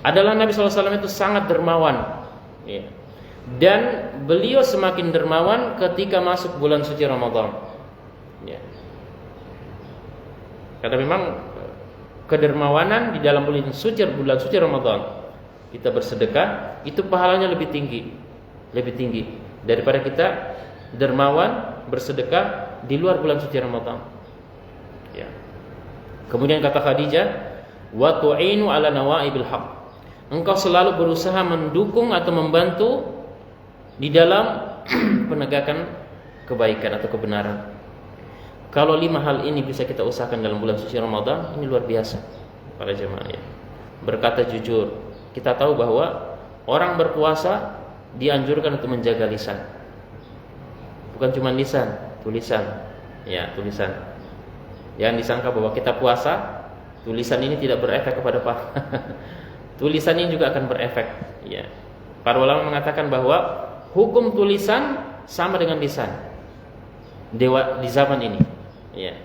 Adalah Nabi sallallahu alaihi wasallam itu sangat dermawan, ya. Dan beliau semakin dermawan ketika masuk bulan suci Ramadan, ya. Karena memang kedermawanan di dalam bulan suci Ramadan, kita bersedekah itu pahalanya lebih tinggi daripada kita dermawan bersedekah di luar bulan suci Ramadan, ya. Kemudian kata Khadijah, wa tu'inu ala nawaibil haq, engkau selalu berusaha mendukung atau membantu di dalam penegakan kebaikan atau kebenaran. Kalau 5 hal ini bisa kita usahakan dalam bulan suci Ramadan, ini luar biasa para jemaah, ya. Berkata jujur, kita tahu bahwa orang berpuasa dianjurkan untuk menjaga lisan. Bukan cuma lisan, tulisan, ya, tulisan. Jangan disangka bahwa kita puasa, tulisan ini tidak berefek kepada pahala. Tulisan ini juga akan berefek, ya. Para ulama mengatakan bahwa hukum tulisan sama dengan lisan di zaman ini, ya.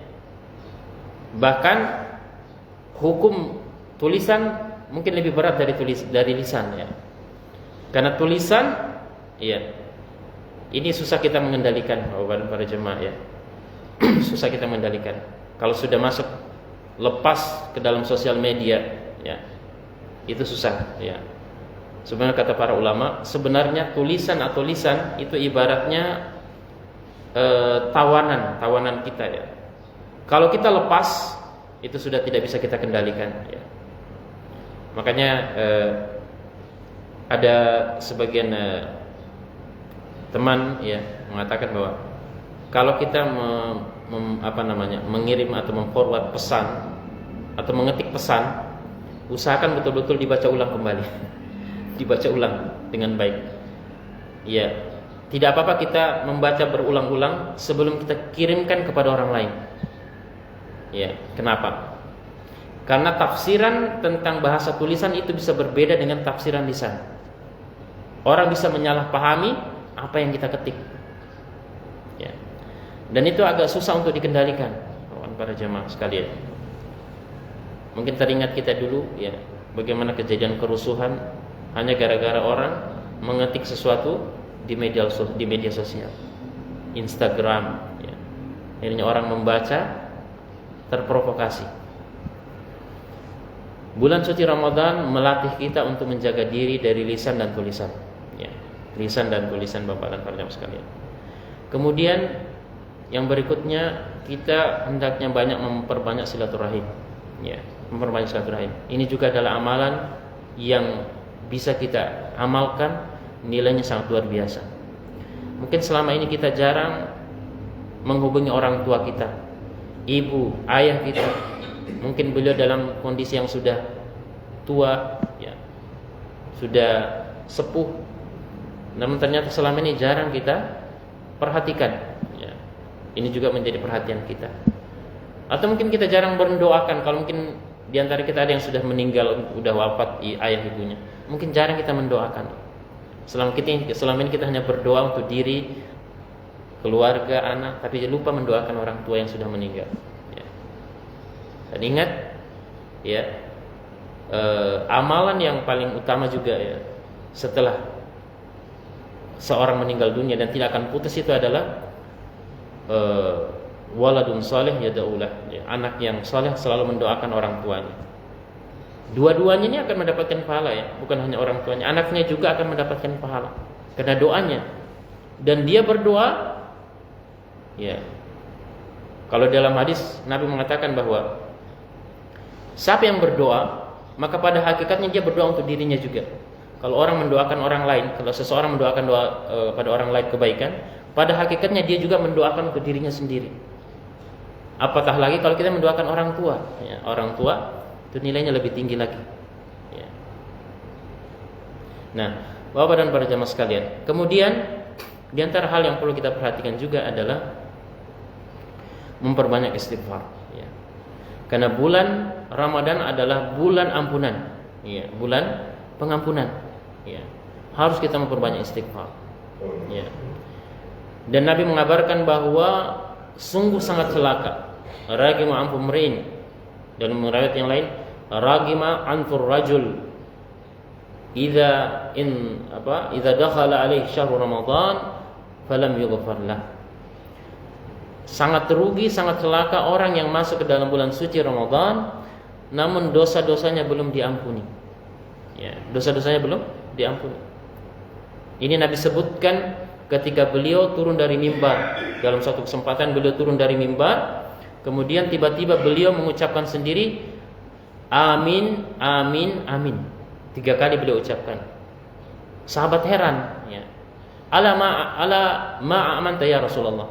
Bahkan hukum tulisan mungkin lebih berat dari lisan, ya. Karena tulisan, ya, ini susah kita mengendalikan, para jemaah, ya. Susah kita mengendalikan. Kalau sudah masuk lepas ke dalam sosial media, ya, itu susah, ya. Sebenarnya kata para ulama, sebenarnya tulisan atau lisan itu ibaratnya tawanan kita, ya. Kalau kita lepas, itu sudah tidak bisa kita kendalikan, ya. Makanya ada sebagian teman, ya, mengatakan bahwa kalau kita mengirim atau memforward pesan atau mengetik pesan, usahakan betul-betul dibaca ulang kembali. Dibaca ulang dengan baik. Ya, tidak apa-apa kita membaca berulang-ulang sebelum kita kirimkan kepada orang lain. Ya, kenapa? Karena tafsiran tentang bahasa tulisan itu bisa berbeda dengan tafsiran lisan. Orang bisa menyalahpahami apa yang kita ketik, ya. Dan itu agak susah untuk dikendalikan, para jemaah sekalian. Mungkin teringat kita dulu, ya, bagaimana kejadian kerusuhan hanya gara-gara orang mengetik sesuatu di media sosial, Instagram, ya. Akhirnya orang membaca terprovokasi. Bulan suci Ramadan melatih kita untuk menjaga diri dari lisan dan tulisan, ya. Lisan dan tulisan, Bapak dan para jemaah sekalian. Kemudian yang berikutnya, kita hendaknya banyak memperbanyak silaturahim, ya, memperbanyak silaturahim. Ini juga adalah amalan yang bisa kita amalkan, nilainya sangat luar biasa. Mungkin selama ini kita jarang menghubungi orang tua kita, ibu, ayah kita. Mungkin beliau dalam kondisi yang sudah tua, ya, sudah sepuh. Namun ternyata selama ini jarang kita perhatikan, ya. Ini juga menjadi perhatian kita. Atau mungkin kita jarang mendoakan. Kalau mungkin di antara kita ada yang sudah meninggal, sudah wafat ayah ibunya, mungkin jarang kita mendoakan. Selama ini kita hanya berdoa untuk diri, keluarga, anak, tapi lupa mendoakan orang tua yang sudah meninggal, ya. Dan ingat, ya, amalan yang paling utama juga, ya, setelah seorang meninggal dunia dan tidak akan putus itu adalah waladun saleh yad'ulah, ya, anak yang saleh selalu mendoakan orang tuanya. Dua-duanya ini akan mendapatkan pahala, ya, bukan hanya orang tuanya, anaknya juga akan mendapatkan pahala karena doanya. Dan dia berdoa, ya. Kalau dalam hadis Nabi mengatakan bahwa siapa yang berdoa maka pada hakikatnya dia berdoa untuk dirinya juga. Kalau orang mendoakan orang lain, kalau seseorang mendoakan doa pada orang lain kebaikan, pada hakikatnya dia juga mendoakan untuk dirinya sendiri. Apatah lagi kalau kita mendoakan orang tua, ya, orang tua itu nilainya lebih tinggi lagi. Ya. Nah, Bapak dan para jamaah sekalian, kemudian di antara hal yang perlu kita perhatikan juga adalah memperbanyak istighfar. Ya. Karena bulan Ramadan adalah bulan ampunan, ya, bulan pengampunan. Ya. Harus kita memperbanyak istighfar. Ya. Dan Nabi mengabarkan bahwa sungguh sangat celaka ragima anfur mri'in, dalam riwayat yang lain ragima anfur rajul idza dakhala alaihi syahrul ramadan falam yughfar lah. Sangat rugi, sangat celaka orang yang masuk ke dalam bulan suci Ramadan namun dosa-dosanya belum diampuni. Ya, dosa-dosanya belum diampuni. Ini Nabi sebutkan ketika beliau turun dari mimbar. Dalam suatu kesempatan beliau turun dari mimbar, kemudian tiba-tiba beliau mengucapkan sendiri amin, amin, amin. 3 kali beliau ucapkan. Sahabat heran, ya. Ala ma amanta ya Rasulullah.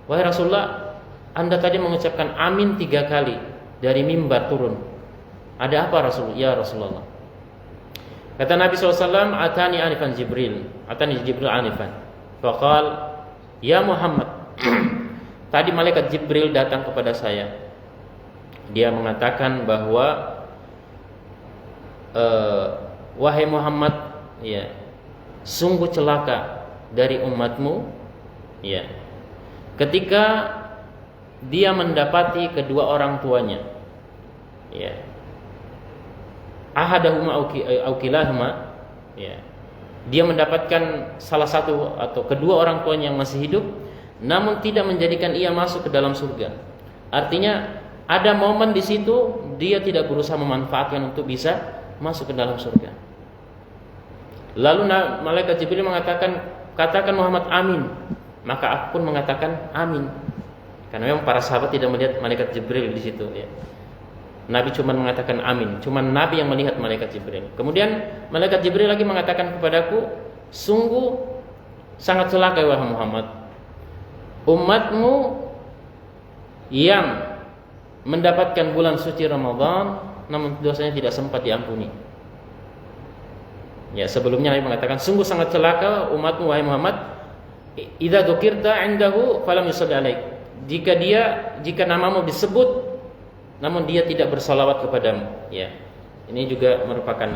Wahai Rasulullah, Anda tadi mengucapkan amin 3 kali dari mimbar turun. Ada apa Rasul? Ya Rasulullah. Kata Nabi SAW, Atani anifan Jibril anifan. Faqal, ya Muhammad. Tadi malaikat Jibril datang kepada saya. Dia mengatakan bahwa wahai Muhammad, ya, sungguh celaka dari umatmu, ya, ketika dia mendapati kedua orang tuanya, ya, ahadahuma au kilahuma, ya, dia mendapatkan salah satu atau kedua orang tuanya yang masih hidup, namun tidak menjadikan ia masuk ke dalam surga. Artinya ada momen di situ dia tidak berusaha memanfaatkan untuk bisa masuk ke dalam surga. Lalu malaikat Jibril mengatakan, katakan Muhammad amin. Maka aku pun mengatakan amin. Karena memang para sahabat tidak melihat malaikat Jibril di situ, ya. Nabi cuma mengatakan amin. Cuma Nabi yang melihat malaikat Jibril. Kemudian malaikat Jibril lagi mengatakan kepadaku, sungguh sangat celaka wahai Muhammad, umatmu yang mendapatkan bulan suci Ramadan namun dosanya tidak sempat diampuni. Ya, sebelumnya Nabi mengatakan sungguh sangat celaka umatmu wahai Muhammad, idza dzukirta 'indahu falam yusalli alaik. Jika namamu disebut namun dia tidak bersalawat kepadamu, ya. Ini juga merupakan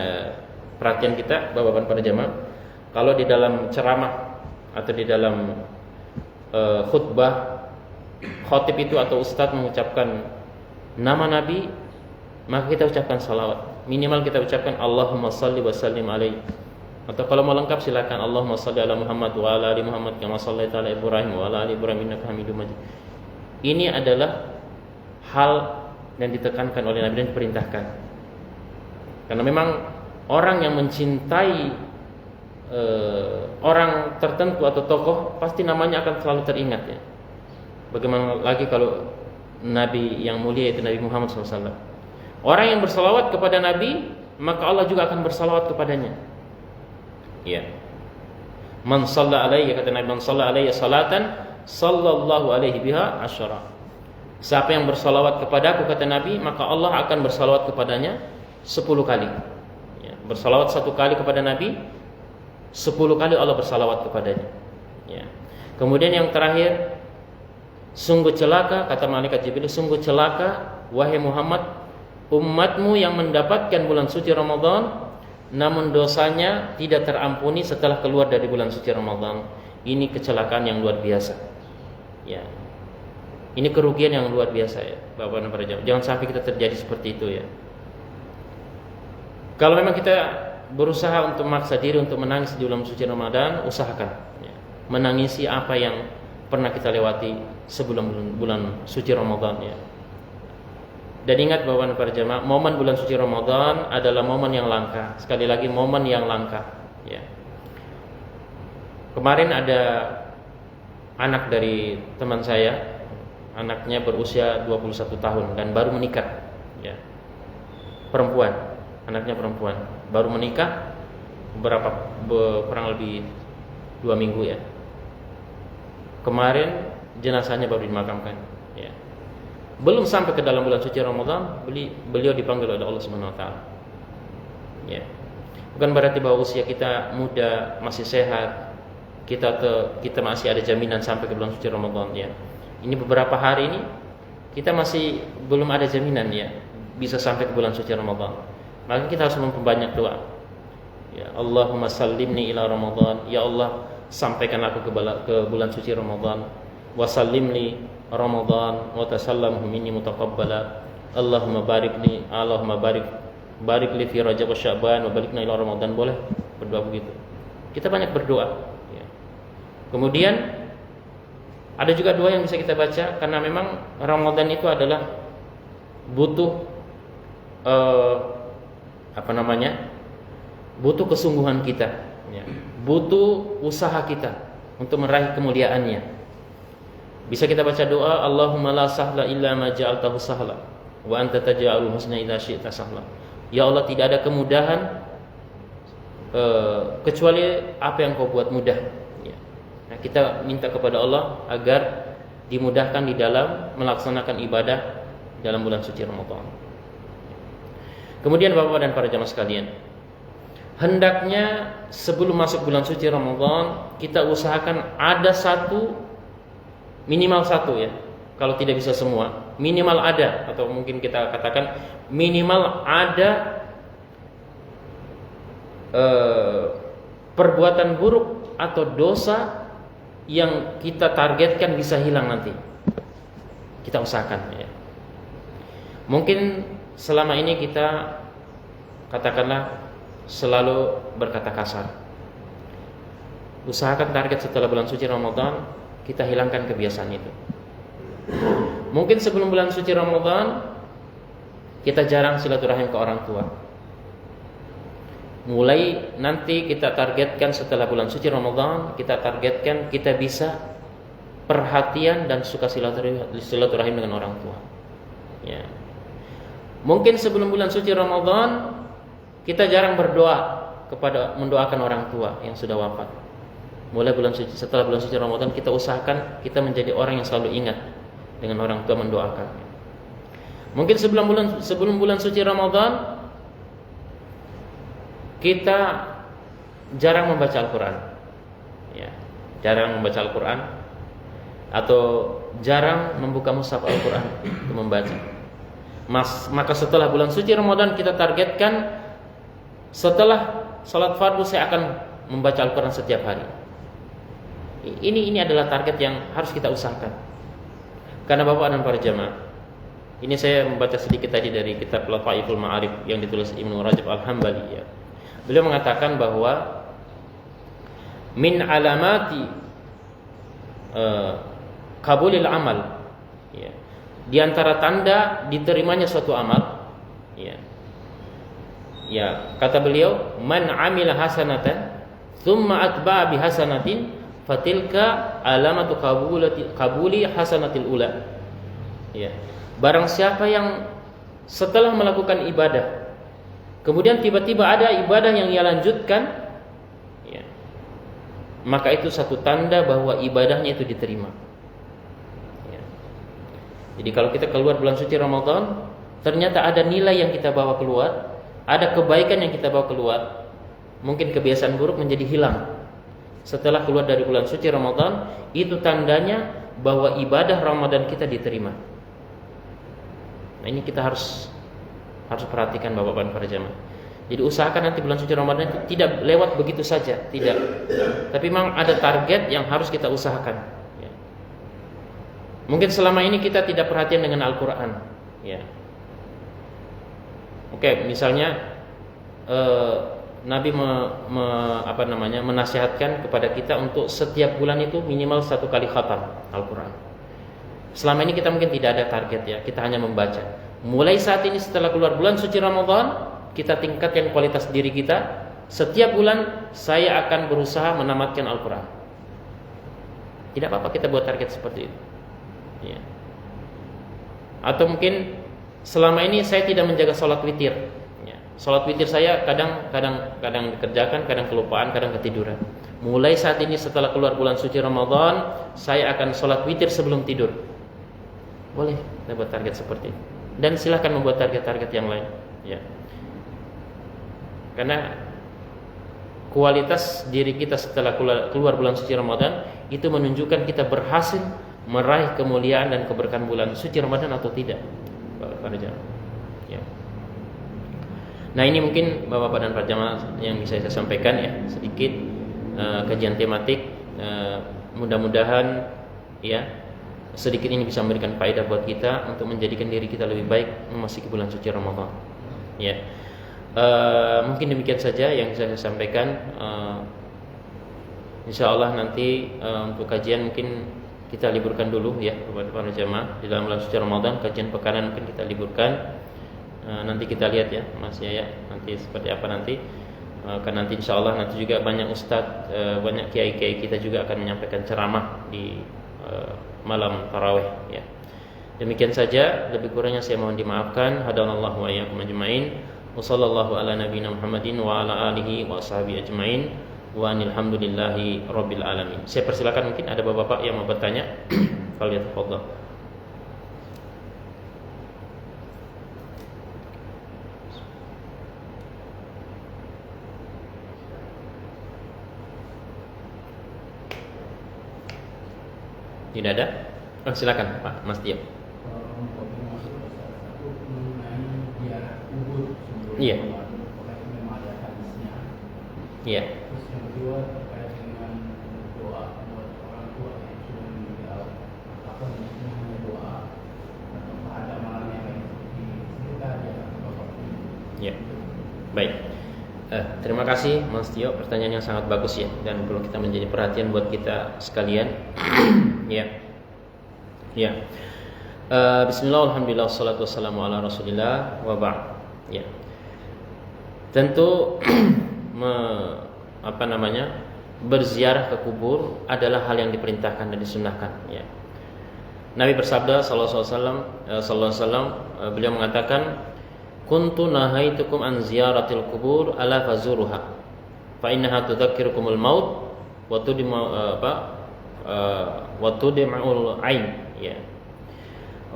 perhatian kita Bapak-bapak para jamaah. Kalau di dalam ceramah atau di dalam khutbah, khatib itu atau ustadz mengucapkan nama Nabi, maka kita ucapkan salawat. Minimal kita ucapkan Allahumma salli wa sallim alaihi. Atau kalau mau lengkap silakan Allahumma salli ala Muhammad wa ala ali Muhammad kama shallaita ala Ibrahim wa ala ali Ibrahim innaka Hamidum Majid. Ini adalah hal yang ditekankan oleh Nabi dan diperintahkan. Karena memang orang yang mencintai orang tertentu atau tokoh pasti namanya akan selalu teringat, ya. Bagaimana lagi kalau Nabi yang mulia itu Nabi Muhammad SAW. Orang yang bersalawat kepada Nabi, maka Allah juga akan bersalawat kepadanya. Ya. Man shalla alaihi, kata Nabi, man shalla alaihi salatan sallallahu alaihi biha asyara. Siapa yang bersalawat kepadaku, kata Nabi, maka Allah akan bersalawat kepadanya 10 kali. Ya. Bersalawat 1 kali kepada Nabi, 10 kali Allah bersalawat kepadanya. Ya. Kemudian yang terakhir, sungguh celaka, kata malaikat Jibril, sungguh celaka wahai Muhammad, umatmu yang mendapatkan bulan suci Ramadan namun dosanya tidak terampuni setelah keluar dari bulan suci Ramadan. Ini kecelakaan yang luar biasa, ya. Ini kerugian yang luar biasa, ya, Bapak dan para jamaah. Jangan sampai kita terjadi seperti itu, ya. Kalau memang kita berusaha untuk memaksa diri untuk menangis di bulan suci Ramadan, usahakan, ya, menangisi apa yang pernah kita lewati sebelum bulan suci Ramadan, ya. Dan ingat Bapak dan para jamaah, momen bulan suci Ramadan adalah momen yang langka. Sekali lagi, momen yang langka, ya. Kemarin ada anak dari teman saya, anaknya berusia 21 tahun dan baru menikah, ya. Perempuan. anaknya perempuan, baru menikah kurang lebih 2 minggu ya. Kemarin jenazahnya baru dimakamkan ya. Belum sampai ke dalam bulan suci Ramadan, beliau dipanggil oleh Allah Subhanahu wa taala. Ya. Bukan berarti bahwa usia kita muda, masih sehat, kita masih ada jaminan sampai ke bulan suci Ramadan ya. Ini beberapa hari ini kita masih belum ada jaminan ya bisa sampai ke bulan suci Ramadan. Maka kita harus memperbanyak doa. Ya, Allahumma sallimni ila Ramadan. Ya Allah, sampaikan aku ke bulan suci Ramadan. Wa sallimni Ramadan wa tasallamhu minni mutaqabbala. Allahumma barik li fi Rajab wa Sya'ban wa balikna ila Ramadan. Boleh berdoa begitu. Kita banyak berdoa ya. Kemudian ada juga doa yang bisa kita baca, karena memang Ramadan itu adalah butuh butuh kesungguhan kita ya. Butuh usaha kita untuk meraih kemuliaannya. Bisa kita baca doa, Allahumma la sahla illa ma ja'altahu sahla wa anta taj'alul husna idza syi'ta sahla. Ya Allah, tidak ada kemudahan kecuali apa yang Kau buat mudah ya. Nah, kita minta kepada Allah agar dimudahkan di dalam melaksanakan ibadah dalam bulan suci Ramadan. Kemudian Bapak dan para jamaah sekalian, hendaknya sebelum masuk bulan suci Ramadan kita usahakan ada minimal satu ya. Kalau tidak bisa semua, minimal ada, atau mungkin kita katakan minimal ada perbuatan buruk atau dosa yang kita targetkan bisa hilang nanti. Kita usahakan ya. Mungkin selama ini kita katakanlah selalu berkata kasar. Usahakan target setelah bulan suci Ramadan kita hilangkan kebiasaan itu. Mungkin sebelum bulan suci Ramadan kita jarang silaturahim ke orang tua. Mulai nanti kita targetkan setelah bulan suci Ramadan, kita targetkan kita bisa perhatian dan suka silaturahim dengan orang tua. Ya. Mungkin sebelum bulan suci Ramadan kita jarang berdoa mendoakan orang tua yang sudah wafat. Mulai setelah bulan suci Ramadan kita usahakan kita menjadi orang yang selalu ingat dengan orang tua, mendoakan. Mungkin sebelum bulan suci Ramadan kita jarang membaca Al-Quran ya, jarang membaca Al-Quran atau jarang membuka mushaf Al-Quran untuk membaca. Maka setelah bulan suci Ramadan kita targetkan setelah salat fardu saya akan membaca Al-Quran setiap hari. Ini adalah target yang harus kita usahakan. Karena Bapak dan para jamaah, ini saya membaca sedikit tadi dari kitab Lataiful Ma'arif yang ditulis Ibnu Rajab Al-Hambali ya. Beliau mengatakan bahwa min alamati kabulil amal ya. Di antara tanda diterimanya suatu amal ya. Ya, kata beliau, man amila hasanatan thumma atba'a bi hasanatin fatilka alamatu qabuli hasanatil ula. Ya. Barang siapa yang setelah melakukan ibadah kemudian tiba-tiba ada ibadah yang ia lanjutkan ya, maka itu satu tanda bahwa ibadahnya itu diterima ya. Jadi kalau kita keluar bulan suci Ramadan ternyata ada nilai yang kita bawa keluar, ada kebaikan yang kita bawa keluar, mungkin kebiasaan buruk menjadi hilang setelah keluar dari bulan suci Ramadan, itu tandanya bahwa ibadah Ramadan kita diterima. Nah, ini kita harus perhatikan Bapak dan para jamaah. Jadi usahakan nanti bulan suci Ramadan itu tidak lewat begitu saja, tidak. Tapi memang ada target yang harus kita usahakan. Ya. Mungkin selama ini kita tidak perhatian dengan Al-Quran. Ya. Oke, misalnya Nabi menasihatkan kepada kita untuk setiap bulan itu minimal 1 kali khatam Al-Quran. Selama ini kita mungkin tidak ada target ya, kita hanya membaca. Mulai saat ini setelah keluar bulan suci Ramadan, kita tingkatkan kualitas diri kita. Setiap bulan saya akan berusaha menamatkan Al-Quran. Tidak apa-apa kita buat target seperti itu ya. Atau mungkin selama ini saya tidak menjaga sholat witir ya. Salat witir saya kadang dikerjakan, kadang kelupaan, kadang ketiduran. Mulai saat ini setelah keluar bulan suci Ramadan, saya akan salat witir sebelum tidur. Boleh dapat target seperti itu. Dan silahkan membuat target-target yang lain, ya. Karena kualitas diri kita setelah keluar bulan suci Ramadan itu menunjukkan kita berhasil meraih kemuliaan dan keberkahan bulan suci Ramadan atau tidak, para jamaah. Ya. Nah, ini mungkin Bapak dan para jamaah yang bisa saya sampaikan, ya, sedikit kajian tematik. Mudah-mudahan, ya, sedikit ini bisa memberikan faedah buat kita untuk menjadikan diri kita lebih baik memasuki bulan suci Ramadan. Ya, mungkin demikian saja yang bisa saya sampaikan. Insya Allah nanti untuk kajian mungkin kita liburkan dulu, ya, kepada para jamaah di dalam bulan suci Ramadan. Kajian pekanan mungkin kita liburkan. Nanti kita lihat, ya, Mas Yaya, nanti seperti apa nanti. Karena nanti insya Allah nanti juga banyak ustadz, banyak kiai-kiai kita juga akan menyampaikan ceramah di malam tarawih, ya. Demikian saja, lebih kurangnya saya mohon dimaafkan. Hadanallahu wa iyyakum ajmain. Wassallallahu ala nabiyina Muhammadin wa ala alihi wa ashabihi ajmain. Wa alhamdulillahi rabbil alamin. Saya persilakan, mungkin ada bapak-bapak yang mau bertanya. Falyatafadhal. Tidak ada? Oh, silakan Pak Mas Tio. Iya. Iya. Terus yang kedua terkait dengan doa buat orang tua yang sudah meninggal, apa hanya doa atau ada amalan yang lain seperti sedekah aja atau apapun. Ya. Baik. Terima kasih Mas Tio, pertanyaan yang sangat bagus, ya, dan perlu kita menjadi perhatian buat kita sekalian. Ya. Ya. Bismillah, alhamdulillah, wassalatu wassalamu ala Rasulillah wa ba'd. Ya. Tentu berziarah ke kubur adalah hal yang diperintahkan dan disunnahkan, ya. Nabi bersabda sallallahu alaihi wasallam, beliau mengatakan, kuntu nahaitukum an ziyaratil kubur ala fazuruha fa innaha tudzakirukumul maut wa tudima'ul ain, ya,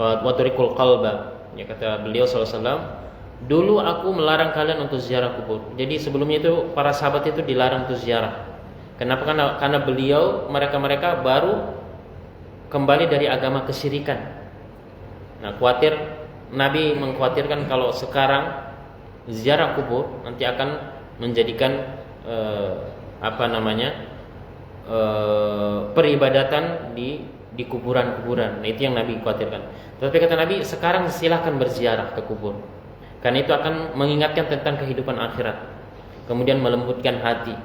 wa turikul qalba. Ya, kata beliau sallallahu alaihi wasallam, dulu aku melarang kalian untuk ziarah kubur. Jadi sebelumnya itu para sahabat itu dilarang untuk ziarah. Kenapa? Karena beliau mereka baru kembali dari agama kesyirikan. Nah, Nabi mengkhawatirkan kalau sekarang ziarah kubur nanti akan menjadikan peribadatan di kuburan-kuburan. Nah, itu yang Nabi khawatirkan. Tapi kata Nabi, sekarang silahkan berziarah ke kubur, karena itu akan mengingatkan tentang kehidupan akhirat, kemudian melembutkan hati,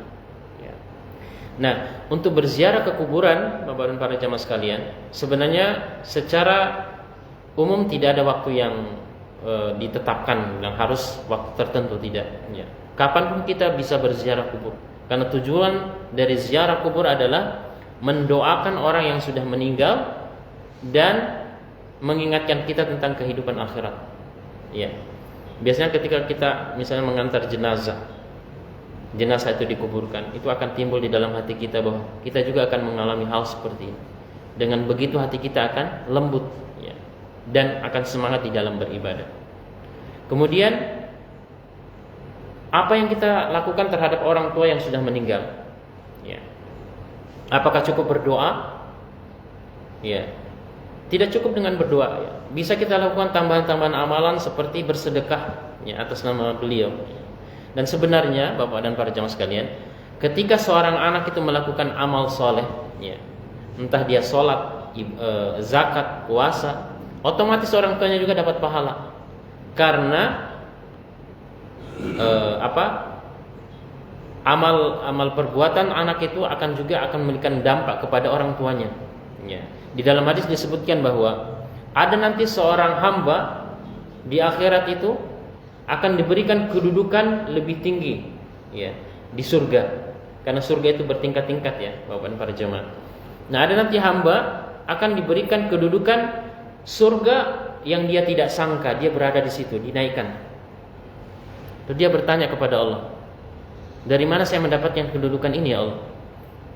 ya. Nah, untuk berziarah ke kuburan, Bapak dan para jamaah sekalian, sebenarnya secara umum tidak ada waktu yang ditetapkan yang harus waktu tertentu, tidak, ya. Kapanpun kita bisa berziarah kubur, karena tujuan dari ziarah kubur adalah mendoakan orang yang sudah meninggal dan mengingatkan kita tentang kehidupan akhirat, ya. Biasanya ketika kita misalnya mengantar jenazah itu dikuburkan, itu akan timbul di dalam hati kita bahwa kita juga akan mengalami hal seperti ini. Dengan begitu hati kita akan lembut, ya, dan akan semangat di dalam beribadah. Kemudian apa yang kita lakukan terhadap orang tua yang sudah meninggal, ya. Apakah cukup berdoa? Ya. Tidak cukup dengan berdoa, ya. Bisa kita lakukan tambahan-tambahan amalan seperti bersedekah, ya, atas nama beliau. Dan sebenarnya Bapak dan para jamaah sekalian, ketika seorang anak itu melakukan amal soleh, ya, entah dia sholat, zakat, puasa, otomatis orang tuanya juga dapat pahala. Karena amal perbuatan anak itu akan memberikan dampak kepada orang tuanya, ya. Di dalam hadis disebutkan bahwa ada nanti seorang hamba di akhirat itu akan diberikan kedudukan lebih tinggi, ya, di surga. Karena surga itu bertingkat-tingkat, ya, Bapak dan para jemaah. Nah, ada nanti hamba akan diberikan kedudukan surga yang dia tidak sangka dia berada di situ, dinaikkan. Lalu dia bertanya kepada Allah, dari mana saya mendapatkan kedudukan ini ya Allah?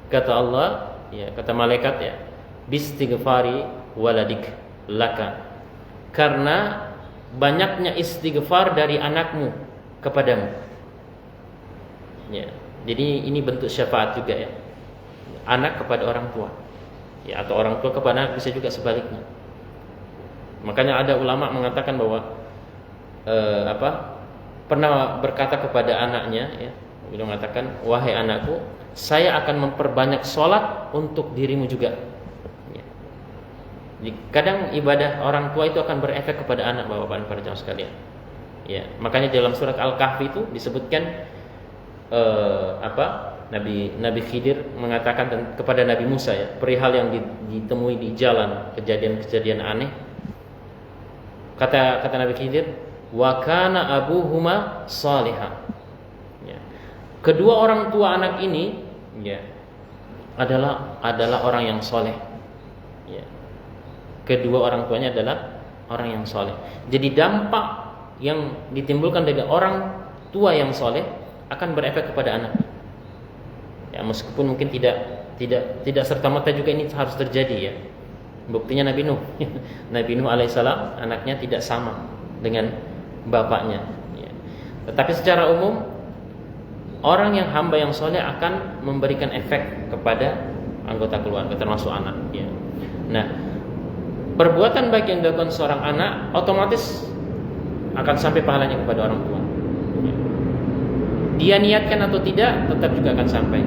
Kata Allah, ya, kata malaikat ya, bistighfari waladik laka, karena banyaknya istighfar dari anakmu kepadamu. Ya, jadi ini bentuk syafaat juga ya, anak kepada orang tua, ya, atau orang tua kepada anak, bisa juga sebaliknya. Makanya ada ulama mengatakan bahwa pernah berkata kepada anaknya, ya, beliau mengatakan, wahai anakku, saya akan memperbanyak sholat untuk dirimu juga. Ya. Jadi, kadang ibadah orang tua itu akan berefek kepada anak, bapak-bapak dan para jamaah sekalian. Ya, makanya dalam surat Al-Kahfi itu disebutkan Nabi Khidir mengatakan kepada Nabi Musa ya, perihal yang ditemui di jalan, kejadian-kejadian aneh. Kata Nabi Khidir, wa kana abuhuma salihah. Ya. Kedua orang tua anak ini ya adalah orang yang soleh. Ya. Kedua orang tuanya adalah orang yang soleh. Jadi dampak yang ditimbulkan dari orang tua yang soleh akan berefek kepada anak. Ya, meskipun mungkin tidak serta-merta juga ini harus terjadi ya. Buktinya Nabi Nuh. Nabi Nuh alaihissalam anaknya tidak sama dengan bapaknya. Ya. Tetapi secara umum orang yang hamba yang soleh akan memberikan efek kepada anggota keluarga termasuk anak. Ya. Nah, perbuatan baik yang dilakukan seorang anak otomatis akan sampai pahalanya kepada orang tua. Ya. Dia niatkan atau tidak, tetap juga akan sampai.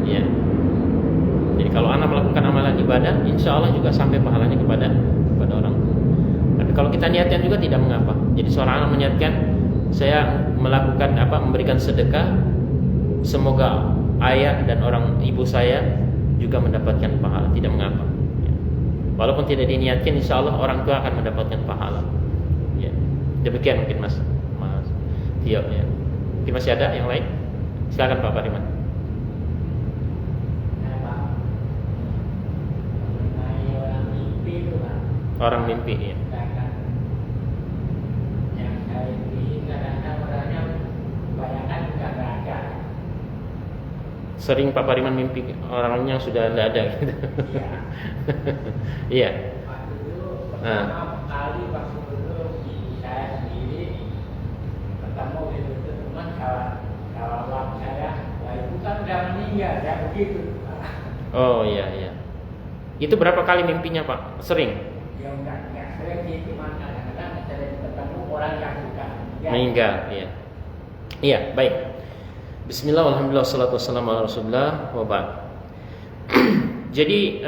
Ya. Jadi kalau anak melakukan amalan ibadah, insya Allah juga sampai pahalanya kepada orang tua. Tapi kalau kita niatkan juga tidak mengapa. Jadi seorang anak meniatkan, saya melakukan memberikan sedekah, semoga ayah dan orang ibu saya juga mendapatkan pahala, tidak mengapa. Ya. Walaupun tidak diniatkan, insya Allah orang tua akan mendapatkan pahala. Ya. Demikian mungkin Mas Tio ya. Mungkin masih ada yang lain? Silakan Pak Pariman. Orang mimpi ya. Yang saya ini kadang-kadang orangnya bayangkan bukan ada. Sering Pak Pariman mimpi orangnya sudah tidak ada gitu. Iya. Iya. Waktu dulu pertama kali waktu dulu ibu saya sendiri ketemu itu teman kawan saya, wah itu kan udah meninggal ya begitu. Oh iya. Itu berapa kali mimpinya Pak? Sering? Ya enggak sering sih, cuma kadang-kadang sering ketemu orang yang sudah meninggal. Iya. Iya, baik. Bismillah, alhamdulillah, wassalatu wassalamu ala rasulillah wa ba'd. Jadi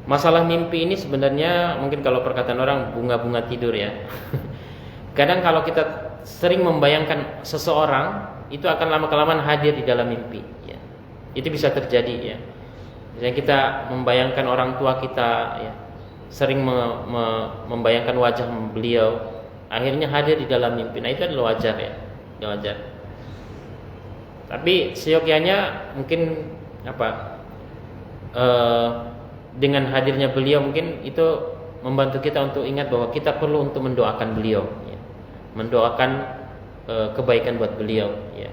masalah mimpi ini sebenarnya mungkin kalau perkataan orang bunga-bunga tidur ya. Kadang kalau kita sering membayangkan seseorang, itu akan lama-kelamaan hadir di dalam mimpi ya. Itu bisa terjadi ya. Misalnya kita membayangkan orang tua kita ya, sering membayangkan wajah beliau, akhirnya hadir di dalam mimpi. Nah, itu adalah wajar ya. Wajar. Tapi seyogyanya mungkin dengan hadirnya beliau mungkin itu membantu kita untuk ingat bahwa kita perlu untuk mendoakan beliau ya. Mendoakan kebaikan buat beliau ya.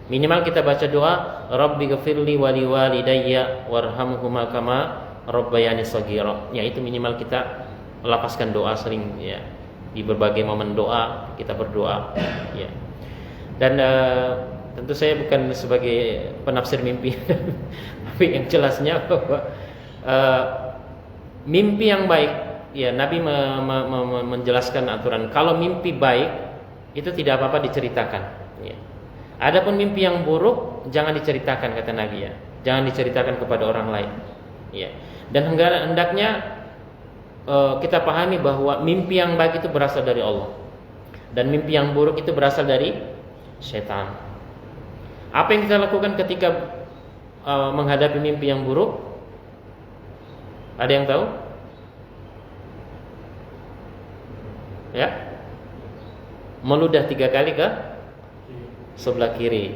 Minimal kita baca doa, Rabbi ghfirli wa liwalidayya warhamhuma kama rabbayani shaghira. Ya, itu minimal kita lapaskan doa sering ya. Di berbagai momen doa kita berdoa ya. Dan tentu saya bukan sebagai penafsir mimpi tapi yang jelasnya bahwa mimpi yang baik ya, Nabi menjelaskan aturan kalau mimpi baik itu tidak apa-apa diceritakan ya. Adapun mimpi yang buruk jangan diceritakan kata Nabi ya. Jangan diceritakan kepada orang lain ya. Dan hendaknya kita pahami bahwa mimpi yang baik itu berasal dari Allah dan mimpi yang buruk itu berasal dari setan. Apa yang kita lakukan ketika menghadapi mimpi yang buruk? Ada yang tahu? Ya, meludah 3 kali ke sebelah kiri.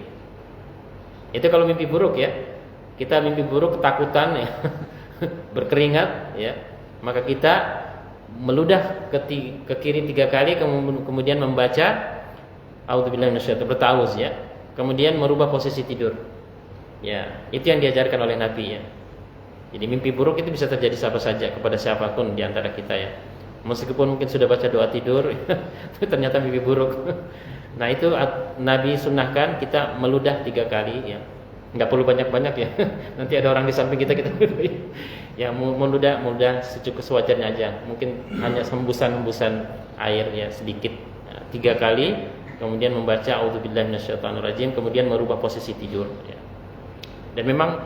Itu kalau mimpi buruk ya. Kita mimpi buruk ketakutan ya, berkeringat ya, maka kita meludah ke kiri 3 kali, kemudian membaca A'udzubillahi minasyaitonir bertawuz ya. Kemudian merubah posisi tidur. Ya, itu yang diajarkan oleh Nabi ya. Jadi mimpi buruk itu bisa terjadi siapa saja kepada siapapun di antara kita ya. Meskipun mungkin sudah baca doa tidur, ternyata mimpi buruk. Nah itu Nabi sunnahkan kita meludah 3 kali ya. Nggak perlu banyak-banyak ya. Nanti ada orang di samping kita ya meludah secukup sewajarnya aja. Mungkin hanya hembusan air ya sedikit. 3 kali, kemudian membaca A'udzubillahi minasyaitonirrajim, kemudian merubah posisi tidur ya. Dan memang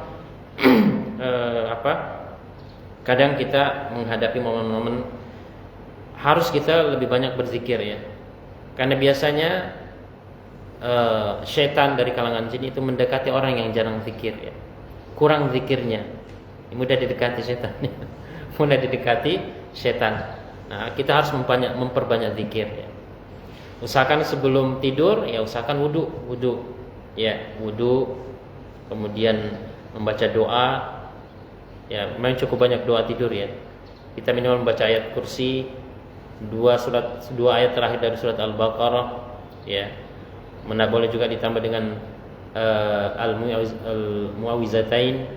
kadang kita menghadapi momen-momen harus kita lebih banyak berzikir ya. Karena biasanya syaitan dari kalangan jin itu mendekati orang yang jarang zikir ya. Kurang zikirnya, mudah didekati setan. Mudah didekati setan. Nah, kita harus memperbanyak zikir ya. Usahakan sebelum tidur ya usahakan wudu. Ya, wudu, kemudian membaca doa. Ya, memang cukup banyak doa tidur ya. Kita minimal membaca ayat kursi, 2 ayat terakhir dari surat Al-Baqarah ya. Boleh juga ditambah dengan al-muawizatain,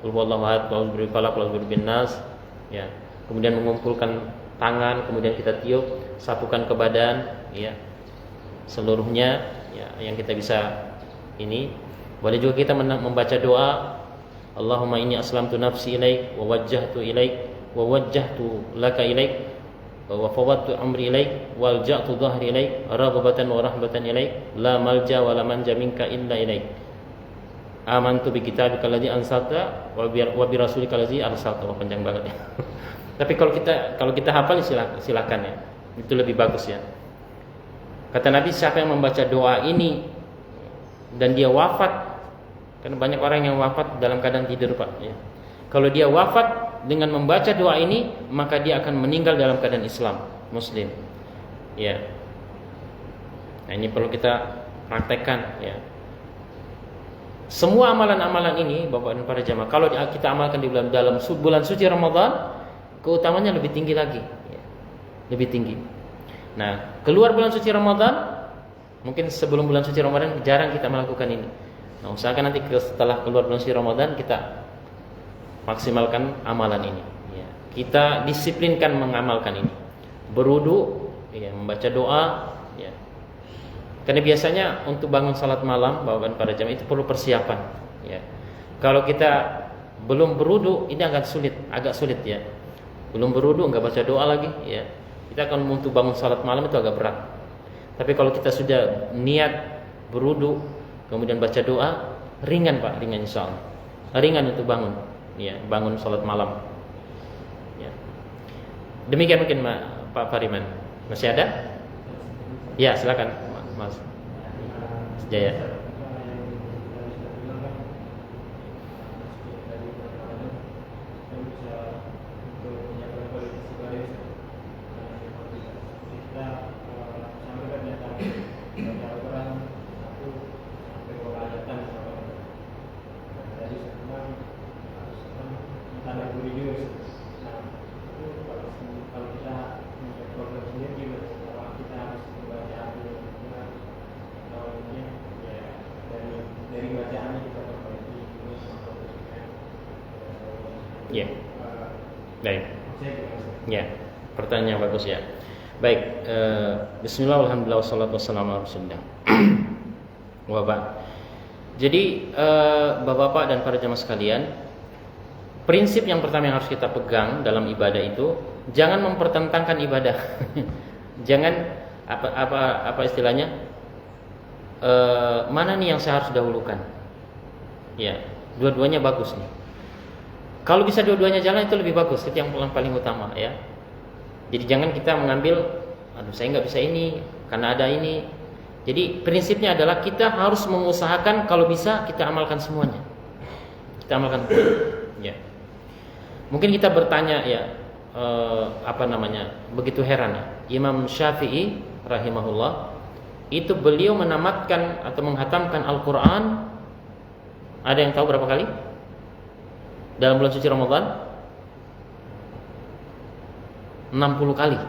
qul huwallahu ahad, qul a'udzu birabbil falaq, qul a'udzu birabbin nas ya. Kemudian mengumpulkan tangan, kemudian kita tiup, sapukan ke badan ya. Seluruhnya ya yang kita bisa ini. Boleh juga kita membaca doa, Allahumma inni aslamtu nafsi ilaik wa wajjahtu ilaik wa wajjahtu laka ilaik wa fawwadtu amri ilaik wal ja'tu dhahri ilaik raghbatan wa rahbatan ilaik la malja wa la manja minka illa ilaik amantu bi kitabika alladzi anzalta wa bi rasulika alladzi arsalta. Panjang banget ya. Tapi kalau kita hafal silakan ya. Itu lebih bagus ya. Kata Nabi, siapa yang membaca doa ini dan dia wafat, karena banyak orang yang wafat dalam keadaan tidur Pak ya. Kalau dia wafat dengan membaca doa ini, maka dia akan meninggal dalam keadaan Islam, Muslim. Ya. Nah, ini perlu kita praktekkan ya. Semua amalan-amalan ini, Bapak dan para jamaah, kalau kita amalkan di dalam bulan suci Ramadan, keutamanya lebih tinggi lagi ya. Lebih tinggi. Nah, keluar bulan suci Ramadan, mungkin sebelum bulan suci Ramadan jarang kita melakukan ini. Nah, usahakan nanti setelah keluar bulan suci Ramadan kita maksimalkan amalan ini ya. Kita disiplinkan mengamalkan ini. Berwudu ya, membaca doa ya. Karena biasanya untuk bangun salat malam Bapak dan para jamaah itu perlu persiapan ya. Kalau kita belum berwudu ini agak sulit ya. Belum berwudu enggak baca doa lagi ya. Kita akan untuk bangun salat malam itu agak berat. Tapi kalau kita sudah niat berwudu kemudian baca doa, ringan Pak, ringan insyaallah. Ringan untuk bangun. Ya, bangun salat malam. Ya. Demikian mungkin Pak Fariman. Masih ada? Ya, silakan Mas Jaya. Ya, baik. Ya, pertanyaan bagus ya. Baik, Bismillah, alhamdulillah, wassalatu wassalamu ala rasulillah. Wabah. Jadi bapak-bapak dan para jamaah sekalian, prinsip yang pertama yang harus kita pegang dalam ibadah itu, jangan mempertentangkan ibadah. Jangan apa istilahnya? Mana nih yang saya harus dahulukan? Ya, dua-duanya bagus nih. Kalau bisa dua-duanya jalan itu lebih bagus, itu yang paling utama ya. Jadi jangan kita mengambil, aduh saya nggak bisa ini karena ada ini. Jadi prinsipnya adalah kita harus mengusahakan kalau bisa kita amalkan semuanya. Kita amalkan semuanya. Ya. Mungkin kita bertanya ya, begitu heran ya. Imam Syafi'i rahimahullah itu beliau menamatkan atau menghatamkan Al-Quran, ada yang tahu berapa kali? Dalam bulan suci Ramadan 60 kali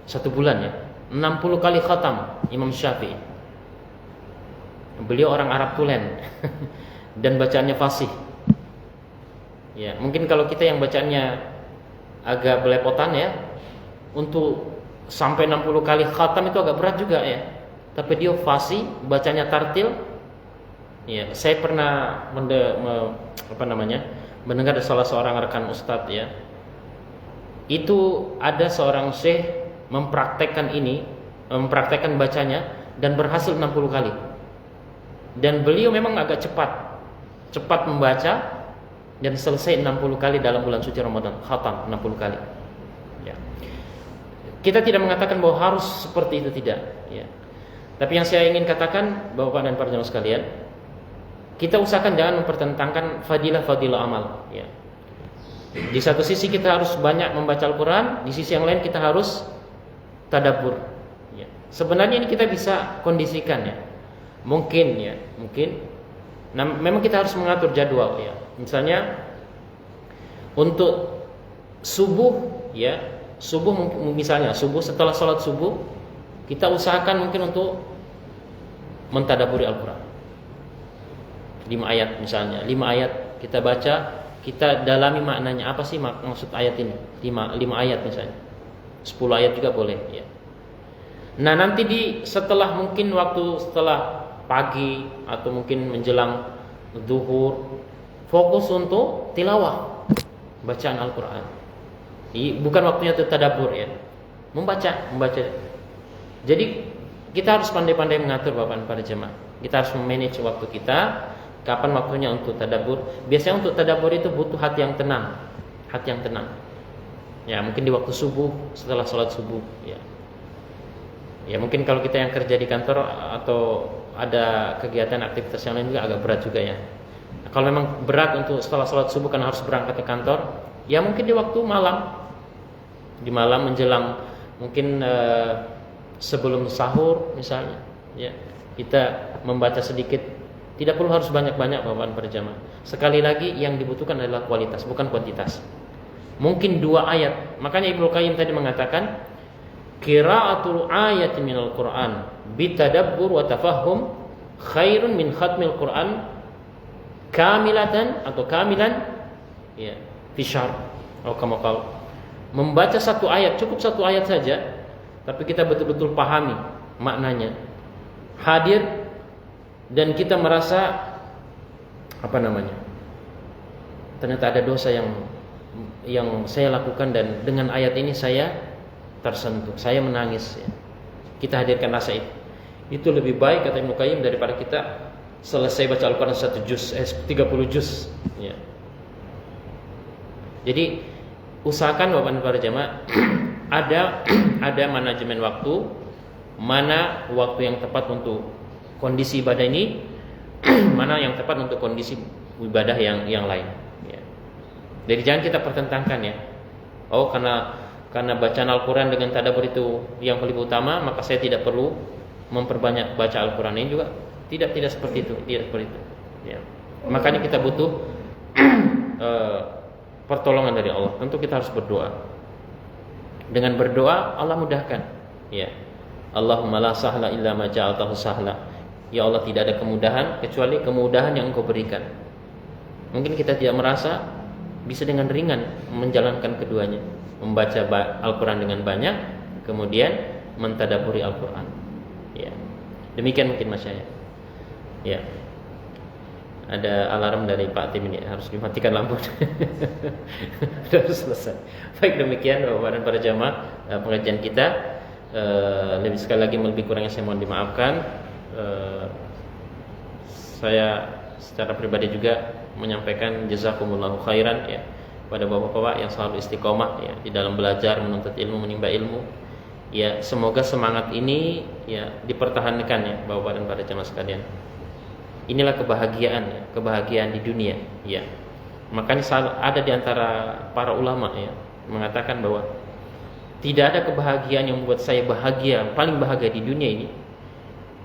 1 bulan ya. 60 kali khatam Imam Syafi'i. Beliau orang Arab tulen dan bacaannya fasih. Ya, mungkin kalau kita yang bacaannya agak belepotan ya, untuk sampai 60 kali khatam itu agak berat juga ya. Tapi dia fasih, bacanya tartil. Ya, saya pernah mendengar dari salah seorang rekan ustadz ya. Itu ada seorang syekh mempraktekkan bacanya dan berhasil 60 kali. Dan beliau memang agak cepat membaca dan selesai 60 kali dalam bulan suci Ramadan, khatam 60 kali. Ya. Kita tidak mengatakan bahwa harus seperti itu, tidak ya. Tapi yang saya ingin katakan, Bapak dan para jemaah sekalian, kita usahakan jangan mempertentangkan fadilah amal ya. Di satu sisi kita harus banyak membaca Al-Quran, di sisi yang lain kita harus tadabbur ya. Sebenarnya ini kita bisa kondisikan ya. Mungkin nah, memang kita harus mengatur jadwal ya. Misalnya untuk subuh ya, misalnya subuh, setelah sholat subuh kita usahakan mungkin untuk mentadaburi Al-Quran 5 ayat misalnya, 5 ayat kita baca, kita dalami maknanya, apa sih maksud ayat ini, 5 ayat misalnya, 10 ayat juga boleh ya. Nah nanti setelah pagi atau mungkin menjelang zuhur, fokus untuk tilawah, bacaan Al-Quran. Bukan waktunya untuk tadabbur ya, membaca. Jadi kita harus pandai-pandai mengatur Bapak dan para jemaah. Kita harus memanage waktu kita, kapan waktunya untuk tadabbur. Biasanya untuk tadabbur itu butuh hati yang tenang. Ya, mungkin di waktu subuh, setelah sholat subuh ya. Ya mungkin kalau kita yang kerja di kantor atau ada kegiatan aktivitas yang lain juga agak berat juga ya. Nah, kalau memang berat untuk setelah sholat subuh karena harus berangkat ke kantor, ya mungkin di waktu malam, menjelang mungkin sebelum sahur misalnya, ya kita membaca sedikit. Tidak perlu harus banyak-banyak Bapak para jamaah. Sekali lagi yang dibutuhkan adalah kualitas, bukan kuantitas. Mungkin 2 ayat. Makanya Ibnu Qayyim tadi mengatakan, qira'atul ayatin minal Qur'an bitadabbur wa tafahum khairun min khatmil Qur'an kamilan ya fi syahr. Membaca 1 ayat, cukup 1 ayat saja, tapi kita betul-betul pahami maknanya, hadir, dan kita merasa ternyata ada dosa yang saya lakukan dan dengan ayat ini saya tersentuh, saya menangis ya. Kita hadirkan rasa itu. Itu lebih baik kata Ibnu Qayyim daripada kita selesai baca Al-Quran 1 juz, 30 juz ya. Jadi usahakan Bapak dan para jamaah ada manajemen waktu, mana waktu yang tepat untuk kondisi ibadah ini, mana yang tepat untuk kondisi ibadah yang lain ya. Jadi jangan kita pertentangkan ya. Oh karena bacaan Al-Quran dengan tadabbur itu yang paling utama, maka saya tidak perlu memperbanyak baca Al-Quran. Ini juga tidak seperti itu, ya. Makanya kita butuh pertolongan dari Allah. Tentu kita harus berdoa. Dengan berdoa Allah mudahkan, ya. Allahumma la sahla illa ma ja'altahu sahla. Ya Allah, tidak ada kemudahan kecuali kemudahan yang Engkau berikan. Mungkin kita tidak merasa bisa dengan ringan menjalankan keduanya, membaca Al-Quran dengan banyak, kemudian mentadaburi Al-Quran ya. Demikian mungkin Mas Yahya ya. Ada alarm dari Pak Tim ini, harus dimatikan lampu. Sudah selesai. Baik, demikian Bapak dan para jamaah pengajian kita. Sekali lagi lebih kurangnya saya mohon dimaafkan. Saya secara pribadi juga menyampaikan jazakumullahu khairan ya pada bapak-bapak yang selalu istiqomah ya di dalam belajar, menuntut ilmu, menimba ilmu. Ya, semoga semangat ini ya dipertahankan ya Bapak dan para jamaah sekalian. Inilah kebahagiaan ya, kebahagiaan di dunia ya. Makanya ada di antara para ulama ya mengatakan bahwa tidak ada kebahagiaan yang membuat saya bahagia, paling bahagia di dunia ini,